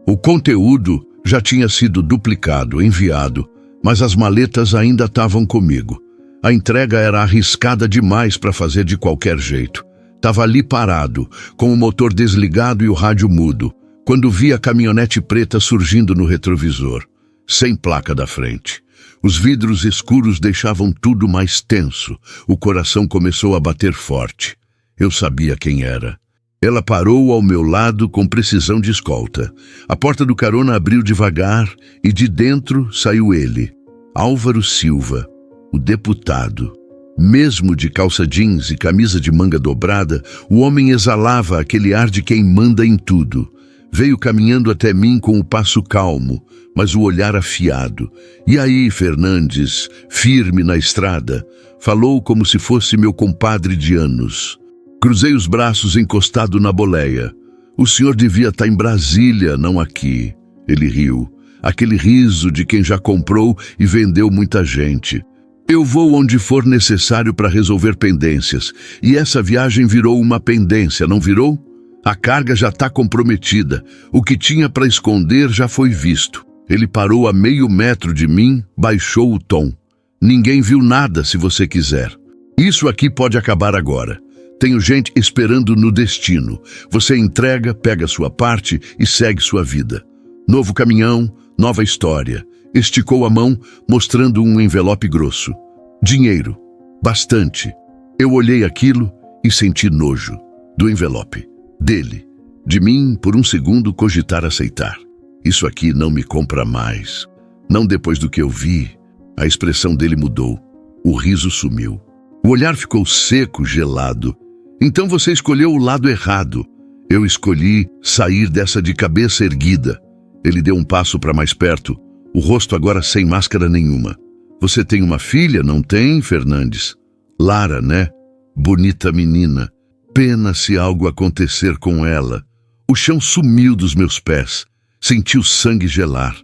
O conteúdo já tinha sido duplicado, enviado, mas as maletas ainda estavam comigo. A entrega era arriscada demais para fazer de qualquer jeito. Estava ali parado, com o motor desligado e o rádio mudo, quando vi a caminhonete preta surgindo no retrovisor, sem placa da frente. Os vidros escuros deixavam tudo mais tenso. O coração começou a bater forte. Eu sabia quem era. Ela parou ao meu lado com precisão de escolta. A porta do carona abriu devagar e de dentro saiu ele, Álvaro Silva, o deputado. Mesmo de calça jeans e camisa de manga dobrada, o homem exalava aquele ar de quem manda em tudo. Veio caminhando até mim com o passo calmo, mas o olhar afiado. "E aí, Fernandes?", firme na estrada, falou como se fosse meu compadre de anos. Cruzei os braços encostado na boleia. "O senhor devia estar em Brasília, não aqui." Ele riu. Aquele riso de quem já comprou e vendeu muita gente. "Eu vou onde for necessário para resolver pendências. E essa viagem virou uma pendência, não virou? A carga já está comprometida. O que tinha para esconder já foi visto." Ele parou a meio metro de mim, baixou o tom. "Ninguém viu nada, se você quiser. Isso aqui pode acabar agora. Tenho gente esperando no destino. Você entrega, pega sua parte e segue sua vida. Novo caminhão, nova história." Esticou a mão, mostrando um envelope grosso. Dinheiro. Bastante. Eu olhei aquilo e senti nojo. Do envelope. Dele. De mim, por um segundo, cogitar aceitar. Isso aqui não me compra mais. Não depois do que eu vi. A expressão dele mudou. O riso sumiu. O olhar ficou seco, gelado. "Então você escolheu o lado errado." "Eu escolhi sair dessa de cabeça erguida." Ele deu um passo para mais perto, o rosto agora sem máscara nenhuma. "Você tem uma filha, não tem, Fernandes?" "Lara, né? Bonita menina. Pena se algo acontecer com ela." O chão sumiu dos meus pés. Senti o sangue gelar.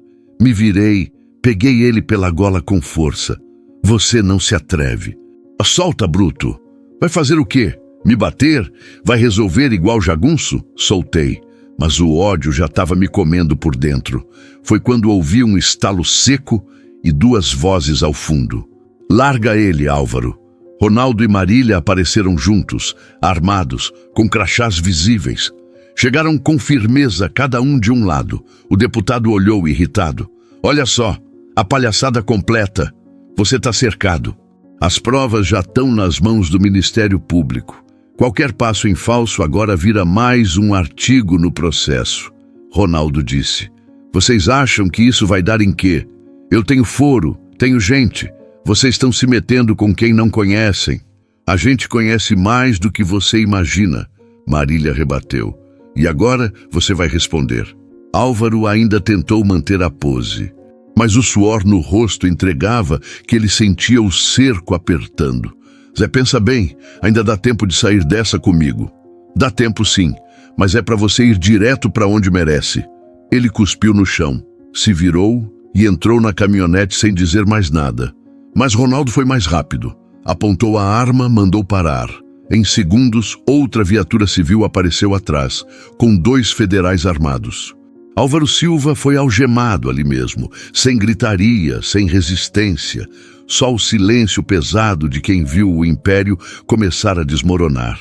Me virei, peguei ele pela gola com força. "Você não se atreve." "Solta, bruto." "Vai fazer o quê? Me bater? Vai resolver igual jagunço?" Soltei, mas o ódio já estava me comendo por dentro. Foi quando ouvi um estalo seco e duas vozes ao fundo. "Larga ele, Álvaro." Ronaldo e Marília apareceram juntos, armados, com crachás visíveis. Chegaram com firmeza, cada um de um lado. O deputado olhou irritado. "Olha só, a palhaçada completa. Você está cercado. As provas já estão nas mãos do Ministério Público. Qualquer passo em falso agora vira mais um artigo no processo." Ronaldo disse. "Vocês acham que isso vai dar em quê? Eu tenho foro, tenho gente. Vocês estão se metendo com quem não conhecem." "A gente conhece mais do que você imagina." Marília rebateu. "E agora você vai responder." Álvaro ainda tentou manter a pose, mas o suor no rosto entregava que ele sentia o cerco apertando. "Zé, pensa bem, ainda dá tempo de sair dessa comigo." "Dá tempo sim, mas é para você ir direto para onde merece." Ele cuspiu no chão, se virou e entrou na caminhonete sem dizer mais nada. Mas Ronaldo foi mais rápido. Apontou a arma, mandou parar. Em segundos, outra viatura civil apareceu atrás, com 2 federais armados. Álvaro Silva foi algemado ali mesmo, sem gritaria, sem resistência, só o silêncio pesado de quem viu o império começar a desmoronar.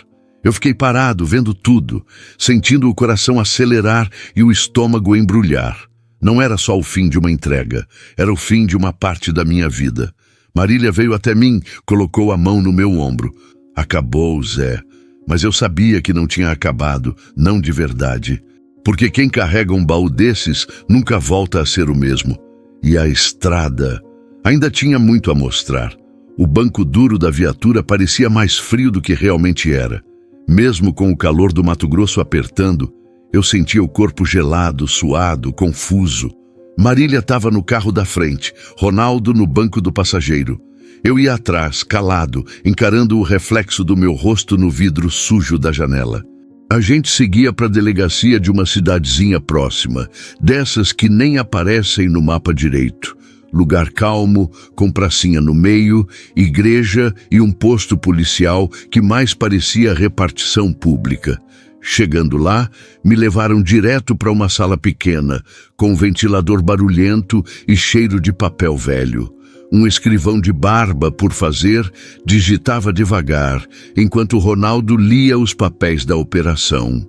Eu fiquei parado, vendo tudo, sentindo o coração acelerar e o estômago embrulhar. Não era só o fim de uma entrega, era o fim de uma parte da minha vida. Marília veio até mim, colocou a mão no meu ombro. Acabou, Zé. Mas eu sabia que não tinha acabado, não de verdade. Porque quem carrega um baú desses nunca volta a ser o mesmo. E a estrada ainda tinha muito a mostrar. O banco duro da viatura parecia mais frio do que realmente era. Mesmo com o calor do Mato Grosso apertando, eu sentia o corpo gelado, suado, confuso. Marília estava no carro da frente, Ronaldo no banco do passageiro. Eu ia atrás, calado, encarando o reflexo do meu rosto no vidro sujo da janela. A gente seguia para a delegacia de uma cidadezinha próxima, dessas que nem aparecem no mapa direito. Lugar calmo, com pracinha no meio, igreja e um posto policial que mais parecia repartição pública. Chegando lá, me levaram direto para uma sala pequena, com um ventilador barulhento e cheiro de papel velho. Um escrivão de barba por fazer digitava devagar, enquanto Ronaldo lia os papéis da operação.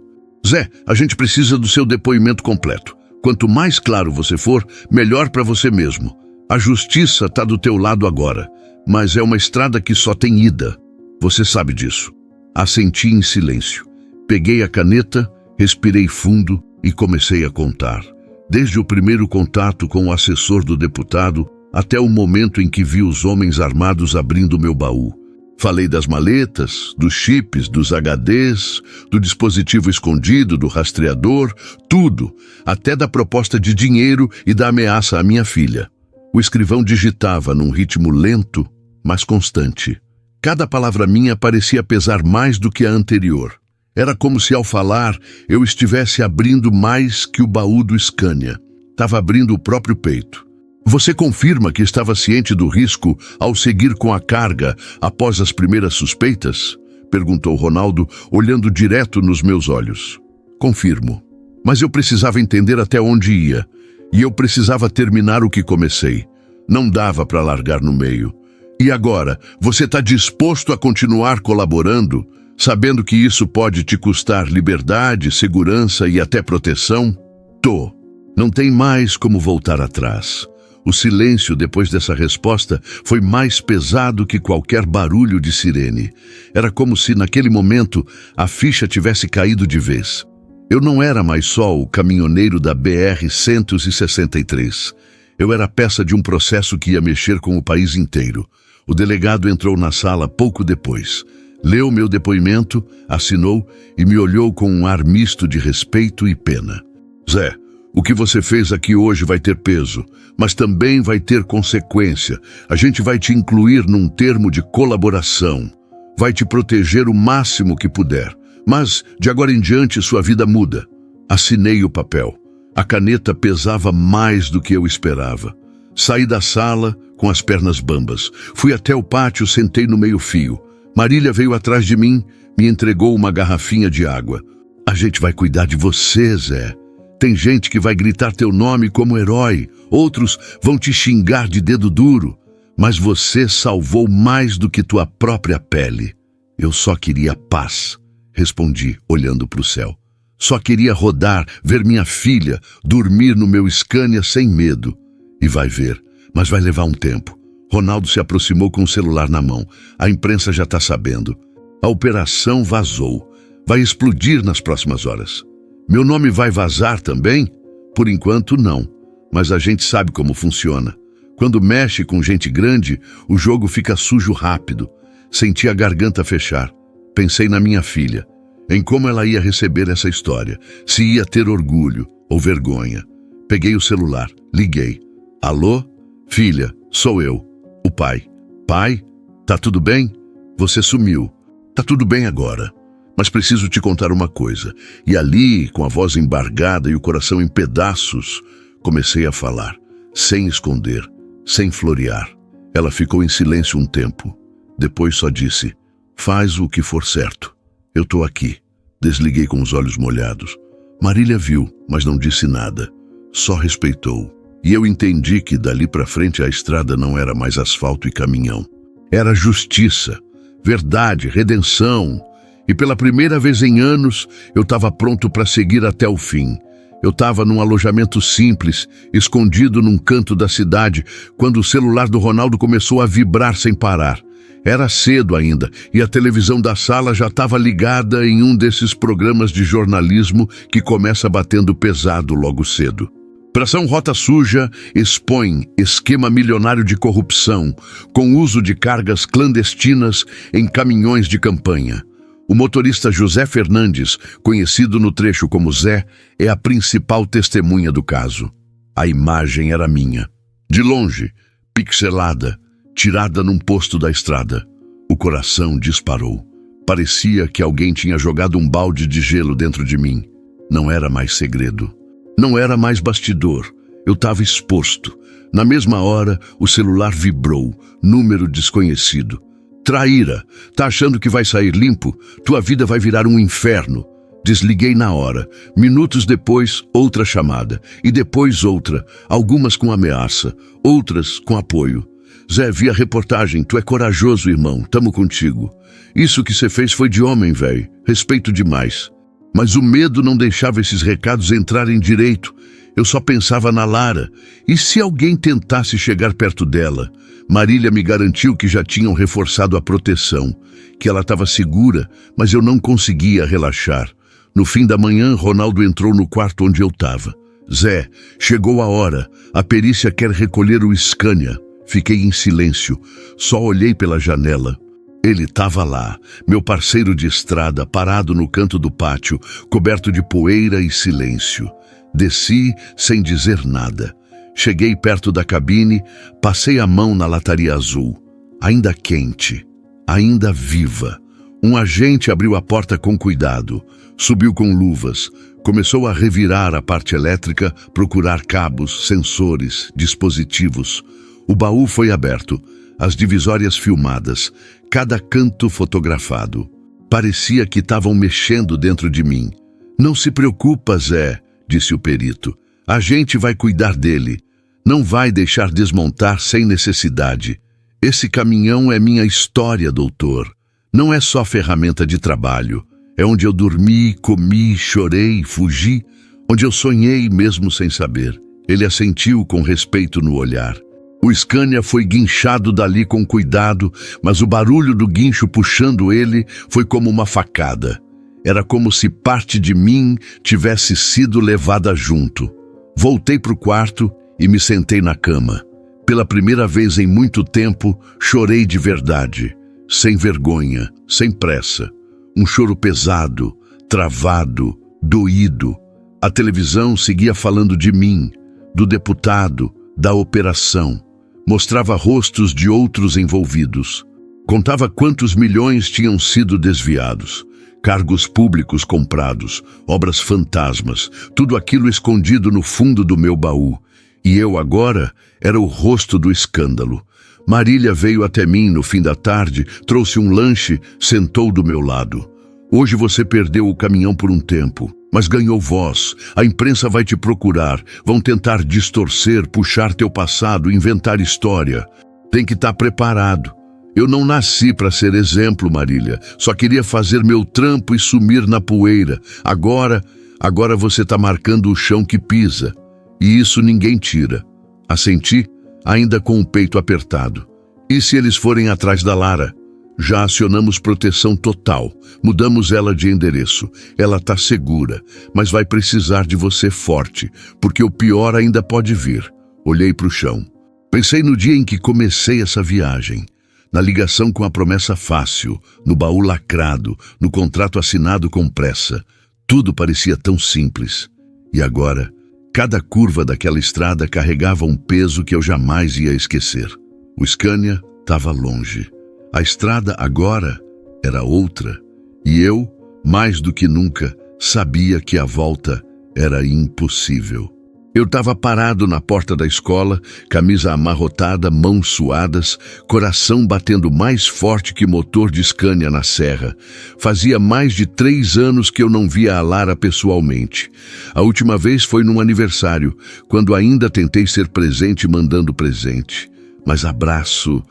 Zé, a gente precisa do seu depoimento completo. Quanto mais claro você for, melhor para você mesmo. A justiça está do teu lado agora, mas é uma estrada que só tem ida. Você sabe disso. Assenti em silêncio. Peguei a caneta, respirei fundo e comecei a contar. Desde o primeiro contato com o assessor do deputado até o momento em que vi os homens armados abrindo meu baú. Falei das maletas, dos chips, dos HDs, do dispositivo escondido, do rastreador, tudo, até da proposta de dinheiro e da ameaça à minha filha. O escrivão digitava num ritmo lento, mas constante. Cada palavra minha parecia pesar mais do que a anterior. Era como se, ao falar, eu estivesse abrindo mais que o baú do Scania. Estava abrindo o próprio peito. Você confirma que estava ciente do risco ao seguir com a carga após as primeiras suspeitas? Perguntou Ronaldo, olhando direto nos meus olhos. Confirmo. Mas eu precisava entender até onde ia. E eu precisava terminar o que comecei. Não dava para largar no meio. E agora, você está disposto a continuar colaborando, sabendo que isso pode te custar liberdade, segurança e até proteção? Tô. Não tem mais como voltar atrás. O silêncio depois dessa resposta foi mais pesado que qualquer barulho de sirene. Era como se, naquele momento, a ficha tivesse caído de vez. Eu não era mais só o caminhoneiro da BR-163. Eu era peça de um processo que ia mexer com o país inteiro. O delegado entrou na sala pouco depois. Leu meu depoimento, assinou e me olhou com um ar misto de respeito e pena. Zé, o que você fez aqui hoje vai ter peso, mas também vai ter consequência. A gente vai te incluir num termo de colaboração. Vai te proteger o máximo que puder. Mas, de agora em diante, sua vida muda. Assinei o papel. A caneta pesava mais do que eu esperava. Saí da sala com as pernas bambas. Fui até o pátio, sentei no meio-fio. Marília veio atrás de mim, me entregou uma garrafinha de água. A gente vai cuidar de você, Zé. Tem gente que vai gritar teu nome como herói. Outros vão te xingar de dedo duro. Mas você salvou mais do que tua própria pele. Eu só queria paz. Respondi, olhando para o céu. Só queria rodar, ver minha filha, dormir no meu Scania sem medo. E vai ver, mas vai levar um tempo. Ronaldo se aproximou com o celular na mão. A imprensa já está sabendo. A operação vazou. Vai explodir nas próximas horas. Meu nome vai vazar também? Por enquanto, não. Mas a gente sabe como funciona. Quando mexe com gente grande, o jogo fica sujo rápido. Senti a garganta fechar. Pensei na minha filha, em como ela ia receber essa história, se ia ter orgulho ou vergonha. Peguei o celular, liguei. Alô? Filha, sou eu, o pai. Pai? Tá tudo bem? Você sumiu. Tá tudo bem agora. Mas preciso te contar uma coisa. E ali, com a voz embargada e o coração em pedaços, comecei a falar, sem esconder, sem florear. Ela ficou em silêncio um tempo. Depois só disse: faz o que for certo. Eu tô aqui. Desliguei com os olhos molhados. Marília viu, mas não disse nada. Só respeitou. E eu entendi que dali para frente a estrada não era mais asfalto e caminhão. Era justiça, verdade, redenção. E pela primeira vez em anos, eu estava pronto para seguir até o fim. Eu estava num alojamento simples, escondido num canto da cidade, quando o celular do Ronaldo começou a vibrar sem parar. Era cedo ainda, e a televisão da sala já estava ligada em um desses programas de jornalismo que começa batendo pesado logo cedo. Operação Rota Suja expõe esquema milionário de corrupção, com uso de cargas clandestinas em caminhões de campanha. O motorista José Fernandes, conhecido no trecho como Zé, é a principal testemunha do caso. A imagem era minha. De longe, pixelada, tirada num posto da estrada. O coração disparou. Parecia que alguém tinha jogado um balde de gelo dentro de mim. Não era mais segredo. Não era mais bastidor. Eu estava exposto. Na mesma hora, o celular vibrou. Número desconhecido. Traíra, tá achando que vai sair limpo? Tua vida vai virar um inferno. Desliguei na hora. Minutos depois, outra chamada. E depois outra. Algumas com ameaça. Outras com apoio. Zé, vi a reportagem. Tu é corajoso, irmão. Tamo contigo. Isso que você fez foi de homem, velho. Respeito demais. Mas o medo não deixava esses recados entrarem direito. Eu só pensava na Lara. E se alguém tentasse chegar perto dela? Marília me garantiu que já tinham reforçado a proteção, que ela estava segura, mas eu não conseguia relaxar. No fim da manhã, Ronaldo entrou no quarto onde eu estava. Zé, chegou a hora. A perícia quer recolher o Scania. Fiquei em silêncio. Só olhei pela janela. Ele estava lá, meu parceiro de estrada, parado no canto do pátio, coberto de poeira e silêncio. Desci sem dizer nada. Cheguei perto da cabine, passei a mão na lataria azul. Ainda quente, ainda viva. Um agente abriu a porta com cuidado. Subiu com luvas. Começou a revirar a parte elétrica, procurar cabos, sensores, dispositivos. O baú foi aberto. As divisórias filmadas, cada canto fotografado. Parecia que estavam mexendo dentro de mim. Não se preocupa, Zé, disse o perito. A gente vai cuidar dele. Não vai deixar desmontar sem necessidade. Esse caminhão é minha história, doutor. Não é só ferramenta de trabalho. É onde eu dormi, comi, chorei, fugi. Onde eu sonhei mesmo sem saber. Ele assentiu com respeito no olhar. O Scania foi guinchado dali com cuidado, mas o barulho do guincho puxando ele foi como uma facada. Era como se parte de mim tivesse sido levada junto. Voltei para o quarto e me sentei na cama. Pela primeira vez em muito tempo, chorei de verdade, sem vergonha, sem pressa. Um choro pesado, travado, doído. A televisão seguia falando de mim, do deputado, da operação. Mostrava rostos de outros envolvidos. Contava quantos milhões tinham sido desviados. Cargos públicos comprados, obras fantasmas, tudo aquilo escondido no fundo do meu baú. E eu agora era o rosto do escândalo. Marília veio até mim no fim da tarde, trouxe um lanche, sentou do meu lado. Hoje você perdeu o caminhão por um tempo, mas ganhou voz. A imprensa vai te procurar, vão tentar distorcer, puxar teu passado, inventar história. Tem que estar preparado. Eu não nasci para ser exemplo, Marília. Só queria fazer meu trampo e sumir na poeira. Agora você está marcando o chão que pisa. E isso ninguém tira. Assenti, ainda com o peito apertado. E se eles forem atrás da Lara? Já acionamos proteção total. Mudamos ela de endereço. Ela está segura, mas vai precisar de você forte, porque o pior ainda pode vir. Olhei para o chão. Pensei no dia em que comecei essa viagem. Na ligação com a promessa fácil, no baú lacrado, no contrato assinado com pressa. Tudo parecia tão simples. E agora, cada curva daquela estrada carregava um peso que eu jamais ia esquecer. O Scania estava longe. A estrada agora era outra. E eu, mais do que nunca, sabia que a volta era impossível. Eu estava parado na porta da escola, camisa amarrotada, mãos suadas, coração batendo mais forte que motor de Scania na serra. Fazia mais de 3 anos que eu não via a Lara pessoalmente. A última vez foi num aniversário, quando ainda tentei ser presente mandando presente. Mas abraço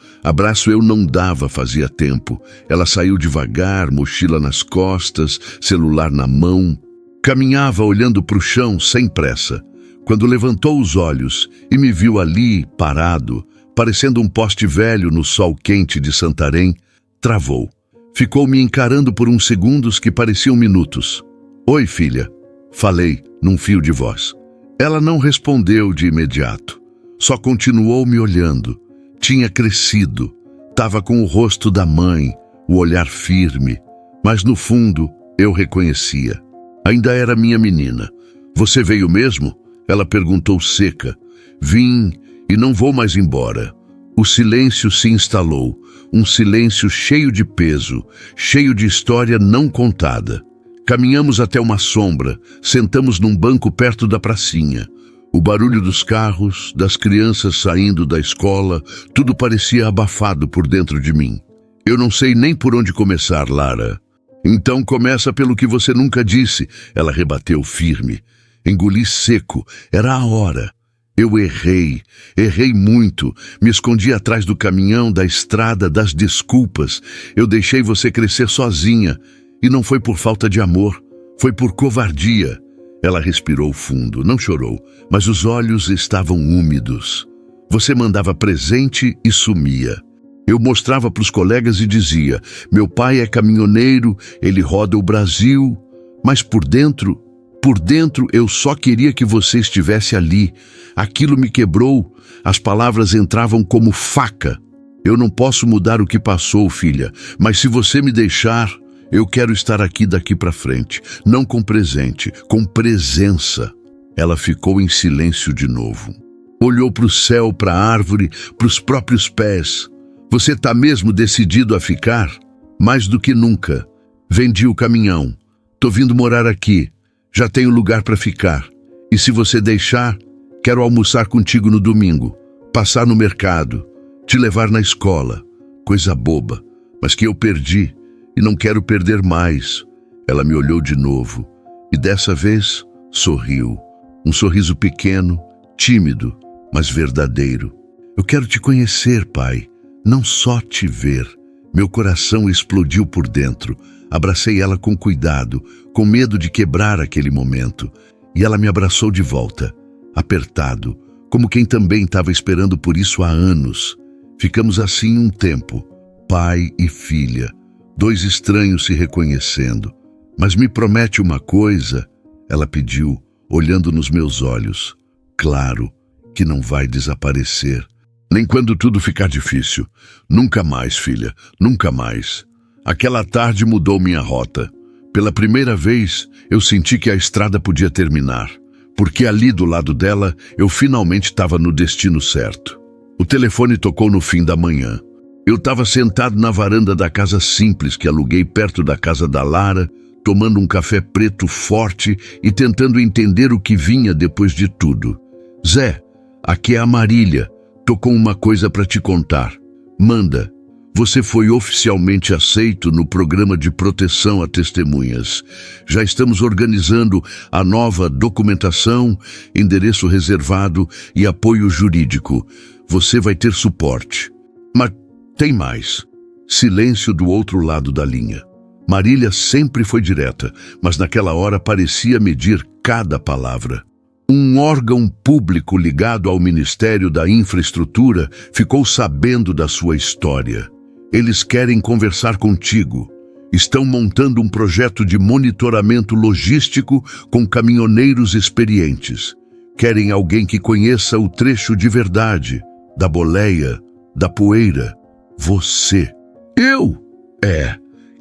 eu não dava fazia tempo. Ela saiu devagar, mochila nas costas, celular na mão. Caminhava olhando para o chão sem pressa. Quando levantou os olhos e me viu ali, parado, parecendo um poste velho no sol quente de Santarém, travou. Ficou me encarando por uns segundos que pareciam minutos. "Oi, filha", falei, num fio de voz. Ela não respondeu de imediato. Só continuou me olhando. Tinha crescido. Estava com o rosto da mãe, o olhar firme. Mas no fundo, eu reconhecia. Ainda era minha menina. "Você veio mesmo?" Ela perguntou seca. "Vim e não vou mais embora." O silêncio se instalou. Um silêncio cheio de peso, cheio de história não contada. Caminhamos até uma sombra, sentamos num banco perto da pracinha. O barulho dos carros, das crianças saindo da escola, tudo parecia abafado por dentro de mim. "Eu não sei nem por onde começar, Lara." "Então começa pelo que você nunca disse", ela rebateu firme. Engoli seco, era a hora. Eu errei muito, me escondi atrás do caminhão, da estrada, das desculpas. Eu deixei você crescer sozinha, e não foi por falta de amor, foi por covardia. Ela respirou fundo, não chorou, mas os olhos estavam úmidos. Você mandava presente e sumia. Eu mostrava para os colegas e dizia: "Meu pai é caminhoneiro, ele roda o Brasil." Mas por dentro eu só queria que você estivesse ali. Aquilo me quebrou, as palavras entravam como faca. "Eu não posso mudar o que passou, filha, mas se você me deixar, eu quero estar aqui daqui para frente, não com presente, com presença." Ela ficou em silêncio de novo. Olhou para o céu, para a árvore, para os próprios pés. "Você está mesmo decidido a ficar?" "Mais do que nunca. Vendi o caminhão. Tô vindo morar aqui. Já tenho lugar para ficar. E se você deixar, quero almoçar contigo no domingo, passar no mercado, te levar na escola." Coisa boba, mas que eu perdi e não quero perder mais. Ela me olhou de novo e dessa vez sorriu. Um sorriso pequeno, tímido, mas verdadeiro. "Eu quero te conhecer, pai, não só te ver." Meu coração explodiu por dentro. Abracei ela com cuidado, com medo de quebrar aquele momento. E ela me abraçou de volta, apertado, como quem também estava esperando por isso há anos. Ficamos assim um tempo, pai e filha, dois estranhos se reconhecendo. "Mas me promete uma coisa?" ela pediu, olhando nos meus olhos. "Claro que não vai desaparecer. Nem quando tudo ficar difícil. Nunca mais, filha, nunca mais." Aquela tarde mudou minha rota. Pela primeira vez, eu senti que a estrada podia terminar, porque ali do lado dela, eu finalmente estava no destino certo. O telefone tocou no fim da manhã. Eu estava sentado na varanda da casa simples que aluguei perto da casa da Lara, tomando um café preto forte e tentando entender o que vinha depois de tudo. "Zé, aqui é a Marília. Tô com uma coisa para te contar." "Manda." "Você foi oficialmente aceito no programa de proteção a testemunhas. Já estamos organizando a nova documentação, endereço reservado e apoio jurídico. Você vai ter suporte." "Mas tem mais." Silêncio do outro lado da linha. Marília sempre foi direta, mas naquela hora parecia medir cada palavra. "Um órgão público ligado ao Ministério da Infraestrutura ficou sabendo da sua história. Eles querem conversar contigo. Estão montando um projeto de monitoramento logístico com caminhoneiros experientes. Querem alguém que conheça o trecho de verdade, da boleia, da poeira. Você." "Eu?"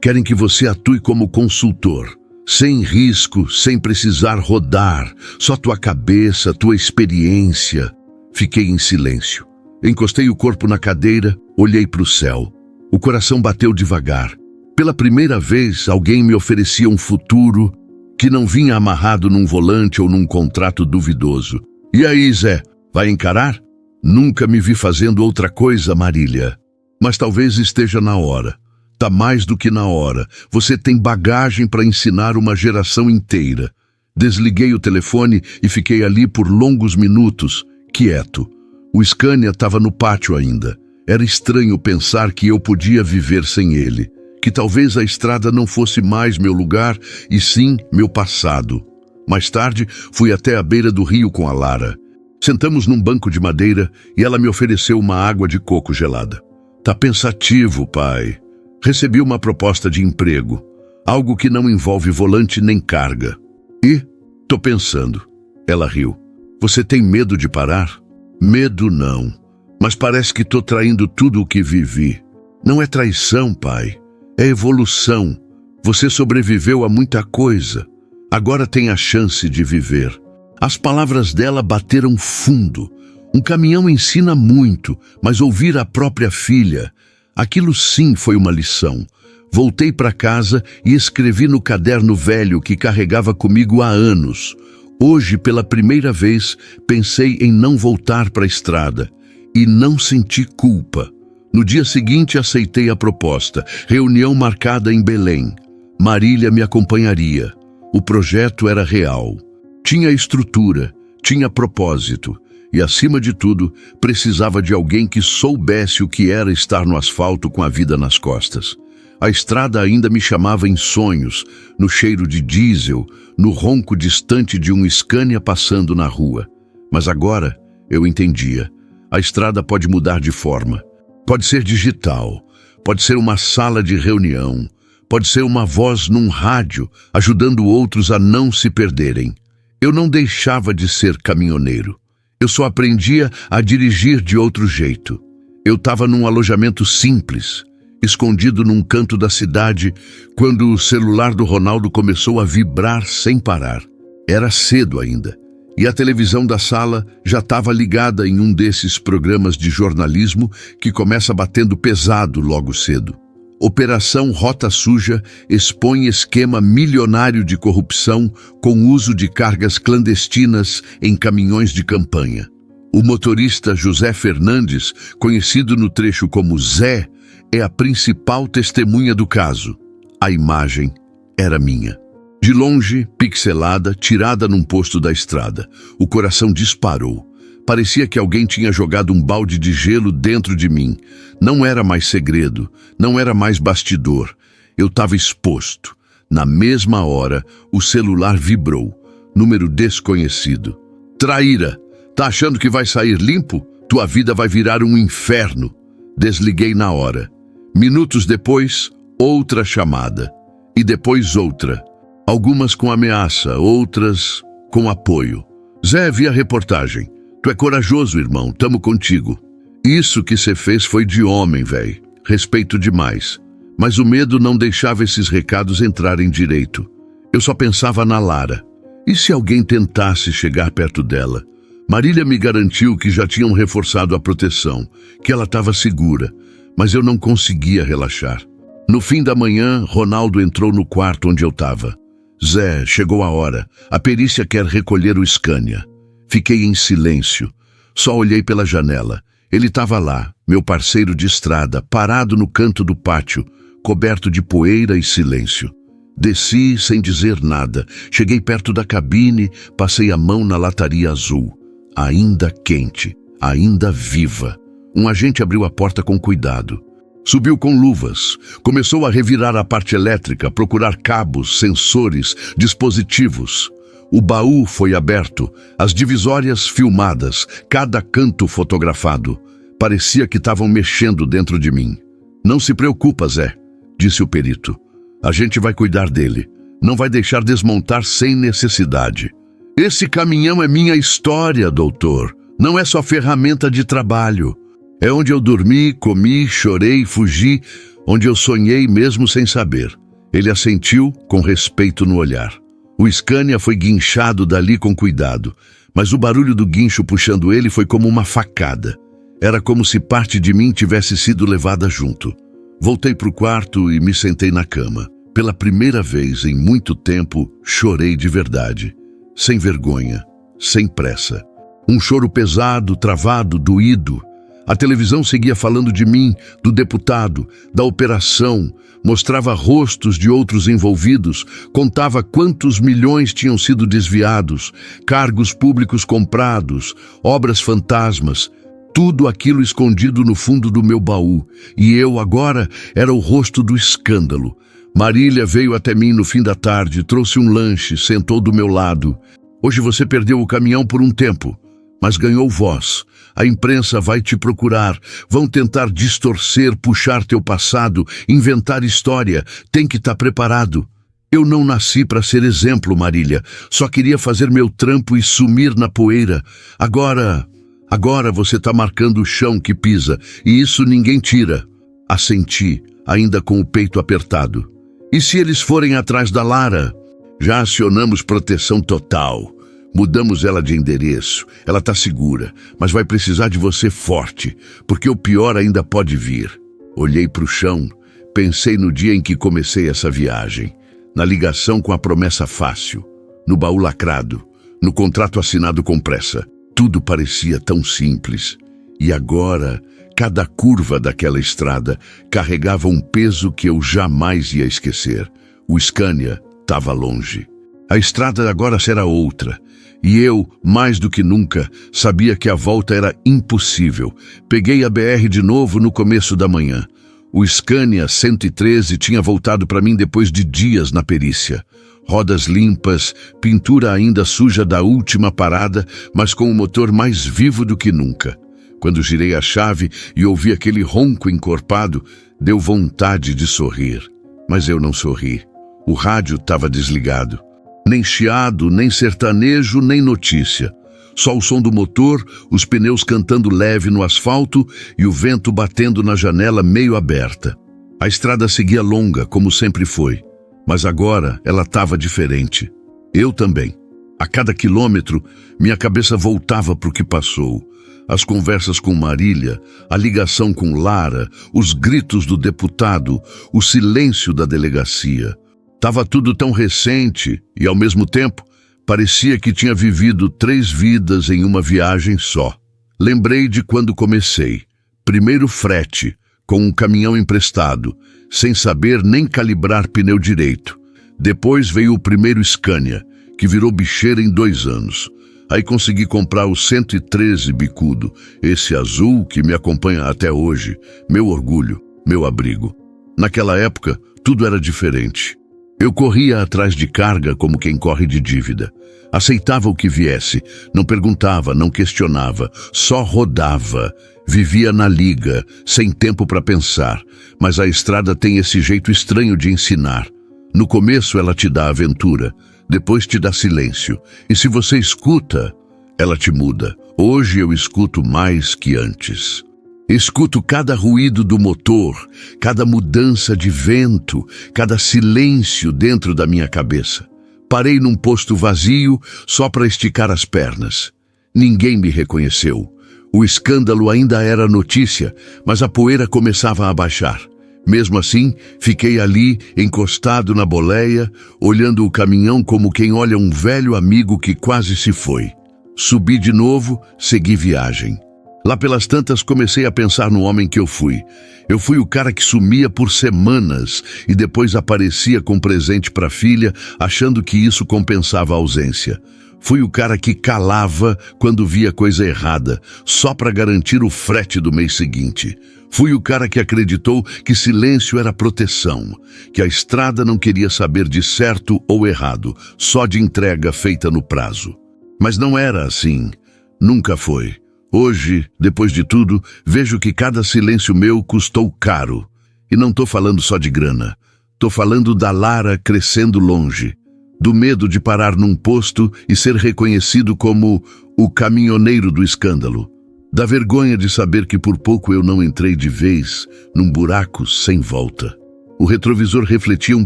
Querem que você atue como consultor. Sem risco, sem precisar rodar. Só tua cabeça, tua experiência." Fiquei em silêncio. Encostei o corpo na cadeira, olhei para o céu. O coração bateu devagar. Pela primeira vez, alguém me oferecia um futuro que não vinha amarrado num volante ou num contrato duvidoso. "E aí, Zé, vai encarar?" "Nunca me vi fazendo outra coisa, Marília. Mas talvez esteja na hora. Tá mais do que na hora. Você tem bagagem para ensinar uma geração inteira." Desliguei o telefone e fiquei ali por longos minutos, quieto. O Scania estava no pátio ainda. Era estranho pensar que eu podia viver sem ele, que talvez a estrada não fosse mais meu lugar e sim meu passado. Mais tarde, fui até a beira do rio com a Lara. Sentamos num banco de madeira e ela me ofereceu uma água de coco gelada. Tá pensativo, pai. Recebi uma proposta de emprego, algo que não envolve volante nem carga. E tô pensando. Ela riu. Você tem medo de parar? Medo não. Mas parece que tô traindo tudo o que vivi. Não é traição, pai. É evolução. Você sobreviveu a muita coisa. Agora tem a chance de viver. As palavras dela bateram fundo. Um caminhão ensina muito, mas ouvir a própria filha, aquilo sim foi uma lição. Voltei para casa e escrevi no caderno velho que carregava comigo há anos. Hoje, pela primeira vez, pensei em não voltar para a estrada. E não senti culpa. No dia seguinte, aceitei a proposta. Reunião marcada em Belém. Marília me acompanharia. O projeto era real. Tinha estrutura, tinha propósito. E, acima de tudo, precisava de alguém que soubesse o que era estar no asfalto com a vida nas costas. A estrada ainda me chamava em sonhos, no cheiro de diesel, no ronco distante de um Scania passando na rua. Mas agora eu entendia. A estrada pode mudar de forma. Pode ser digital, pode ser uma sala de reunião, pode ser uma voz num rádio, ajudando outros a não se perderem. Eu não deixava de ser caminhoneiro. Eu só aprendia a dirigir de outro jeito. Eu estava num alojamento simples, escondido num canto da cidade, quando o celular do Ronaldo começou a vibrar sem parar. Era cedo ainda. E a televisão da sala já estava ligada em um desses programas de jornalismo que começa batendo pesado logo cedo. Operação Rota Suja expõe esquema milionário de corrupção com uso de cargas clandestinas em caminhões de campanha. O motorista José Fernandes, conhecido no trecho como Zé, é a principal testemunha do caso. A imagem era minha. De longe, pixelada, tirada num posto da estrada. O coração disparou. Parecia que alguém tinha jogado um balde de gelo dentro de mim. Não era mais segredo, não era mais bastidor. Eu estava exposto. Na mesma hora, o celular vibrou. Número desconhecido. Traíra! Tá achando que vai sair limpo? Tua vida vai virar um inferno. Desliguei na hora. Minutos depois, outra chamada. E depois outra. Algumas com ameaça, outras com apoio. Zé, vi a reportagem. Tu é corajoso, irmão, tamo contigo. Isso que cê fez foi de homem, véi. Respeito demais. Mas o medo não deixava esses recados entrarem direito. Eu só pensava na Lara. E se alguém tentasse chegar perto dela? Marília me garantiu que já tinham reforçado a proteção, que ela estava segura, mas eu não conseguia relaxar. No fim da manhã, Ronaldo entrou no quarto onde eu estava. Zé, chegou a hora. A perícia quer recolher o Scania. Fiquei em silêncio. Só olhei pela janela. Ele estava lá, meu parceiro de estrada, parado no canto do pátio, coberto de poeira e silêncio. Desci sem dizer nada. Cheguei perto da cabine, passei a mão na lataria azul. Ainda quente, ainda viva. Um agente abriu a porta com cuidado. Subiu com luvas, começou a revirar a parte elétrica, procurar cabos, sensores, dispositivos. O baú foi aberto, as divisórias filmadas, cada canto fotografado. Parecia que estavam mexendo dentro de mim. Não se preocupa, Zé, disse o perito. A gente vai cuidar dele. Não vai deixar desmontar sem necessidade. Esse caminhão é minha história, doutor. Não é só ferramenta de trabalho. É onde eu dormi, comi, chorei, fugi, onde eu sonhei mesmo sem saber. Ele assentiu com respeito no olhar. O Scania foi guinchado dali com cuidado, mas o barulho do guincho puxando ele foi como uma facada. Era como se parte de mim tivesse sido levada junto. Voltei para o quarto e me sentei na cama. Pela primeira vez em muito tempo, chorei de verdade. Sem vergonha, sem pressa. Um choro pesado, travado, doído. A televisão seguia falando de mim, do deputado, da operação, mostrava rostos de outros envolvidos, contava quantos milhões tinham sido desviados, cargos públicos comprados, obras fantasmas. Tudo aquilo escondido no fundo do meu baú, e eu agora era o rosto do escândalo. Marília veio até mim no fim da tarde, trouxe um lanche, sentou do meu lado. Hoje você perdeu o caminhão por um tempo, mas ganhou voz. A imprensa vai te procurar, vão tentar distorcer, puxar teu passado, inventar história. Tem que estar preparado. Eu não nasci para ser exemplo, Marília. Só queria fazer meu trampo e sumir na poeira. Agora você está marcando o chão que pisa, e isso ninguém tira. Assenti, ainda com o peito apertado. E se eles forem atrás da Lara? Já acionamos proteção total. Mudamos ela de endereço. Ela está segura, mas vai precisar de você forte, porque o pior ainda pode vir. Olhei para o chão, pensei no dia em que comecei essa viagem, na ligação com a promessa fácil, no baú lacrado, no contrato assinado com pressa. Tudo parecia tão simples. E agora, cada curva daquela estrada carregava um peso que eu jamais ia esquecer. O Scania estava longe. A estrada agora será outra. E eu, mais do que nunca, sabia que a volta era impossível. Peguei a BR de novo no começo da manhã. O Scania 113 tinha voltado para mim depois de dias na perícia. Rodas limpas, pintura ainda suja da última parada, mas com o motor mais vivo do que nunca. Quando girei a chave e ouvi aquele ronco encorpado, deu vontade de sorrir. Mas eu não sorri. O rádio estava desligado. Nem chiado, nem sertanejo, nem notícia. Só o som do motor, os pneus cantando leve no asfalto e o vento batendo na janela meio aberta. A estrada seguia longa, como sempre foi. Mas agora ela estava diferente. Eu também. A cada quilômetro, minha cabeça voltava para o que passou. As conversas com Marília, a ligação com Lara, os gritos do deputado, o silêncio da delegacia. Estava tudo tão recente e, ao mesmo tempo, parecia que tinha vivido 3 vidas em uma viagem só. Lembrei de quando comecei. Primeiro frete, com um caminhão emprestado, sem saber nem calibrar pneu direito. Depois veio o primeiro Scania, que virou bicheira em 2 anos. Aí consegui comprar o 113 bicudo, esse azul que me acompanha até hoje, meu orgulho, meu abrigo. Naquela época, tudo era diferente. Eu corria atrás de carga como quem corre de dívida. Aceitava o que viesse, não perguntava, não questionava, só rodava. Vivia na liga, sem tempo para pensar, mas a estrada tem esse jeito estranho de ensinar. No começo ela te dá aventura, depois te dá silêncio, e se você escuta, ela te muda. Hoje eu escuto mais que antes. Escuto cada ruído do motor, cada mudança de vento, cada silêncio dentro da minha cabeça. Parei num posto vazio só para esticar as pernas. Ninguém me reconheceu. O escândalo ainda era notícia, mas a poeira começava a baixar. Mesmo assim, fiquei ali, encostado na boleia, olhando o caminhão como quem olha um velho amigo que quase se foi. Subi de novo, segui viagem. Lá pelas tantas comecei a pensar no homem que eu fui. Eu fui o cara que sumia por semanas e depois aparecia com presente para a filha, achando que isso compensava a ausência. Fui o cara que calava quando via coisa errada, só para garantir o frete do mês seguinte. Fui o cara que acreditou que silêncio era proteção, que a estrada não queria saber de certo ou errado, só de entrega feita no prazo. Mas não era assim. Nunca foi. Hoje, depois de tudo, vejo que cada silêncio meu custou caro. E não tô falando só de grana. Tô falando da Lara crescendo longe. Do medo de parar num posto e ser reconhecido como o caminhoneiro do escândalo. Da vergonha de saber que por pouco eu não entrei de vez num buraco sem volta. O retrovisor refletia um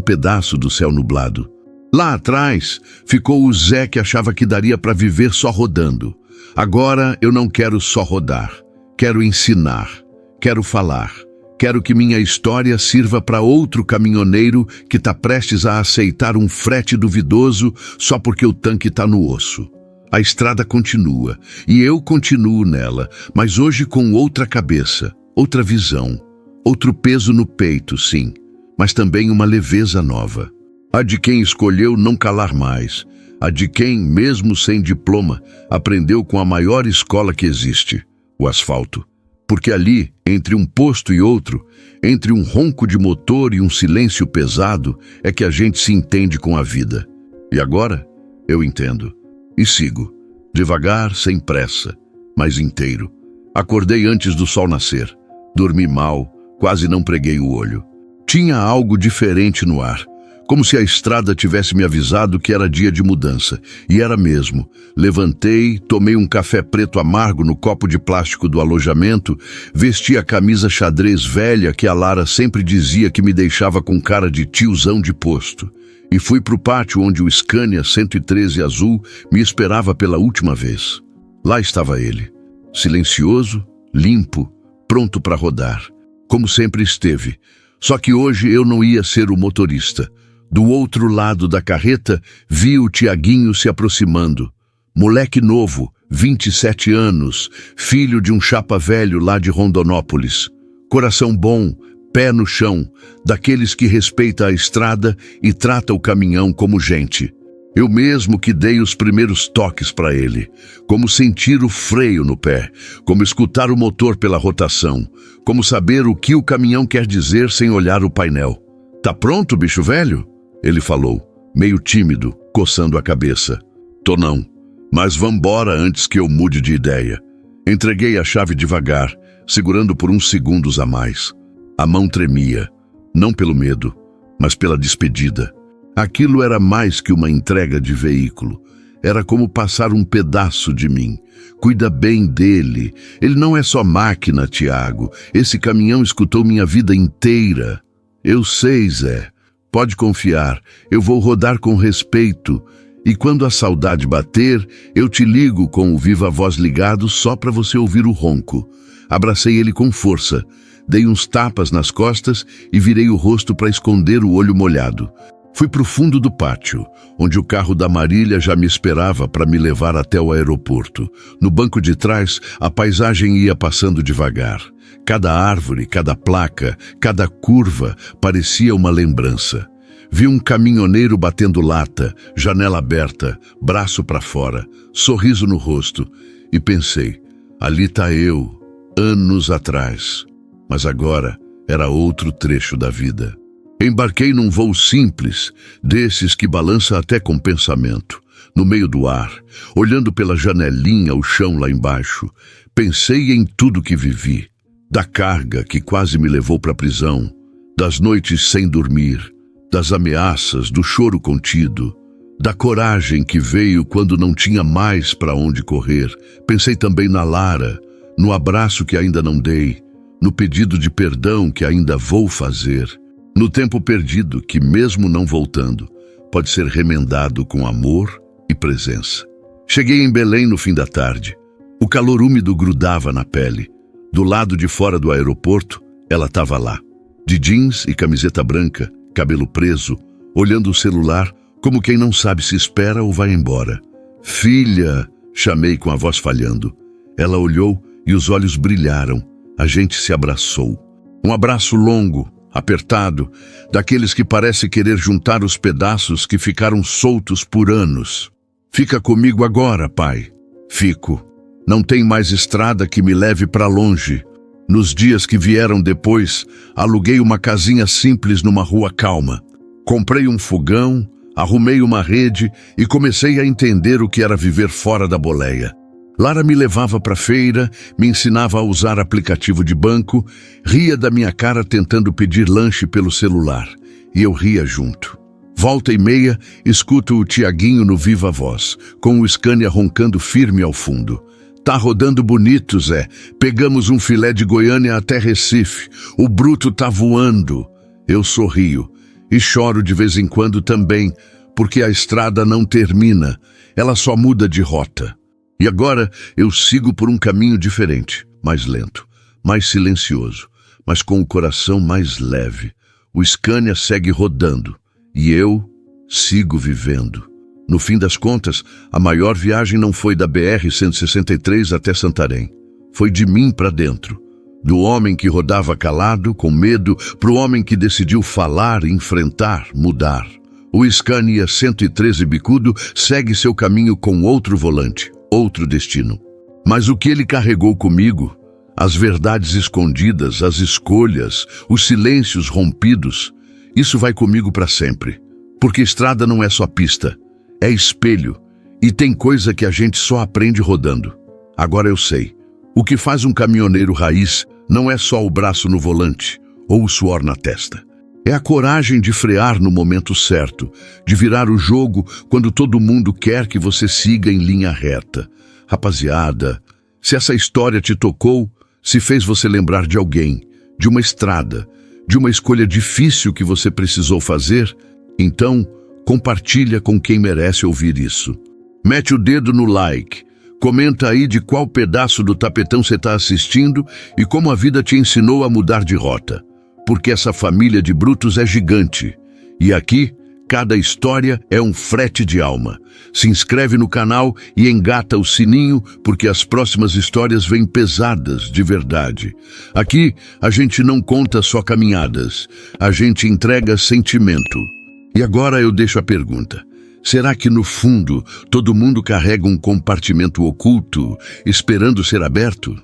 pedaço do céu nublado. Lá atrás ficou o Zé que achava que daria para viver só rodando. Agora eu não quero só rodar. Quero ensinar. Quero falar. Quero que minha história sirva para outro caminhoneiro que está prestes a aceitar um frete duvidoso só porque o tanque está no osso. A estrada continua, e eu continuo nela, mas hoje com outra cabeça, outra visão, outro peso no peito, sim, mas também uma leveza nova. A de quem escolheu não calar mais, a de quem, mesmo sem diploma, aprendeu com a maior escola que existe, o asfalto. Porque ali, entre um posto e outro, entre um ronco de motor e um silêncio pesado, é que a gente se entende com a vida. E agora, eu entendo. E sigo. Devagar, sem pressa, mas inteiro. Acordei antes do sol nascer. Dormi mal, quase não preguei o olho. Tinha algo diferente no ar, como se a estrada tivesse me avisado que era dia de mudança. E era mesmo. Levantei, tomei um café preto amargo no copo de plástico do alojamento, vesti a camisa xadrez velha que a Lara sempre dizia que me deixava com cara de tiozão de posto. E fui para o pátio onde o Scania 113 azul me esperava pela última vez. Lá estava ele, silencioso, limpo, pronto para rodar, como sempre esteve. Só que hoje eu não ia ser o motorista. Do outro lado da carreta, vi o Tiaguinho se aproximando. Moleque novo, 27 anos, filho de um chapa velho lá de Rondonópolis. Coração bom, pé no chão, daqueles que respeita a estrada e trata o caminhão como gente. Eu mesmo que dei os primeiros toques para ele, como sentir o freio no pé, como escutar o motor pela rotação, como saber o que o caminhão quer dizer sem olhar o painel. Tá pronto, bicho velho? Ele falou, meio tímido, coçando a cabeça. Tô não, mas vambora antes que eu mude de ideia. Entreguei a chave devagar, segurando por uns segundos a mais. A mão tremia, não pelo medo, mas pela despedida. Aquilo era mais que uma entrega de veículo. Era como passar um pedaço de mim. Cuida bem dele. Ele não é só máquina, Tiago. Esse caminhão escutou minha vida inteira. Eu sei, Zé. Pode confiar. Eu vou rodar com respeito. E quando a saudade bater, eu te ligo com o viva-voz ligado só para você ouvir o ronco. Abracei ele com força. Dei uns tapas nas costas e virei o rosto para esconder o olho molhado. Fui para o fundo do pátio, onde o carro da Marília já me esperava para me levar até o aeroporto. No banco de trás, a paisagem ia passando devagar. Cada árvore, cada placa, cada curva parecia uma lembrança. Vi um caminhoneiro batendo lata, janela aberta, braço para fora, sorriso no rosto, e pensei, ali tá eu, anos atrás. Mas agora era outro trecho da vida. Embarquei num voo simples, desses que balança até com pensamento. No meio do ar, olhando pela janelinha o chão lá embaixo, pensei em tudo que vivi. Da carga que quase me levou para a prisão, das noites sem dormir, das ameaças, do choro contido, da coragem que veio quando não tinha mais para onde correr. Pensei também na Lara, no abraço que ainda não dei, no pedido de perdão que ainda vou fazer. No tempo perdido que, mesmo não voltando, pode ser remendado com amor e presença. Cheguei em Belém no fim da tarde. O calor úmido grudava na pele. Do lado de fora do aeroporto, ela estava lá, de jeans e camiseta branca, cabelo preso, olhando o celular como quem não sabe se espera ou vai embora. Filha, chamei com a voz falhando. Ela olhou e os olhos brilharam. A gente se abraçou. Um abraço longo, apertado, daqueles que parece querer juntar os pedaços que ficaram soltos por anos. Fica comigo agora, pai. Fico. Não tem mais estrada que me leve para longe. Nos dias que vieram depois, aluguei uma casinha simples numa rua calma. Comprei um fogão, arrumei uma rede e comecei a entender o que era viver fora da boleia. Lara me levava para a feira, me ensinava a usar aplicativo de banco, ria da minha cara tentando pedir lanche pelo celular. E eu ria junto. Volta e meia, escuto o Tiaguinho no viva voz, com o Scania roncando firme ao fundo. Tá rodando bonito, Zé. Pegamos um filé de Goiânia até Recife. O bruto tá voando. Eu sorrio. E choro de vez em quando também, porque a estrada não termina. Ela só muda de rota. E agora eu sigo por um caminho diferente, mais lento, mais silencioso, mas com o coração mais leve. O Scania segue rodando e eu sigo vivendo. No fim das contas, a maior viagem não foi da BR-163 até Santarém. Foi de mim para dentro. Do homem que rodava calado, com medo, para o homem que decidiu falar, enfrentar, mudar. O Scania 113 bicudo segue seu caminho com outro volante. Outro destino. Mas o que ele carregou comigo, as verdades escondidas, as escolhas, os silêncios rompidos, isso vai comigo para sempre. Porque estrada não é só pista, é espelho, e tem coisa que a gente só aprende rodando. Agora eu sei, o que faz um caminhoneiro raiz não é só o braço no volante ou o suor na testa. É a coragem de frear no momento certo, de virar o jogo quando todo mundo quer que você siga em linha reta. Rapaziada, se essa história te tocou, se fez você lembrar de alguém, de uma estrada, de uma escolha difícil que você precisou fazer, então compartilha com quem merece ouvir isso. Mete o dedo no like, comenta aí de qual pedaço do tapetão você está assistindo e como a vida te ensinou a mudar de rota. Porque essa família de brutos é gigante. E aqui, cada história é um frete de alma. Se inscreve no canal e engata o sininho, porque as próximas histórias vêm pesadas de verdade. Aqui, a gente não conta só caminhadas, a gente entrega sentimento. E agora eu deixo a pergunta. Será que no fundo todo mundo carrega um compartimento oculto, esperando ser aberto?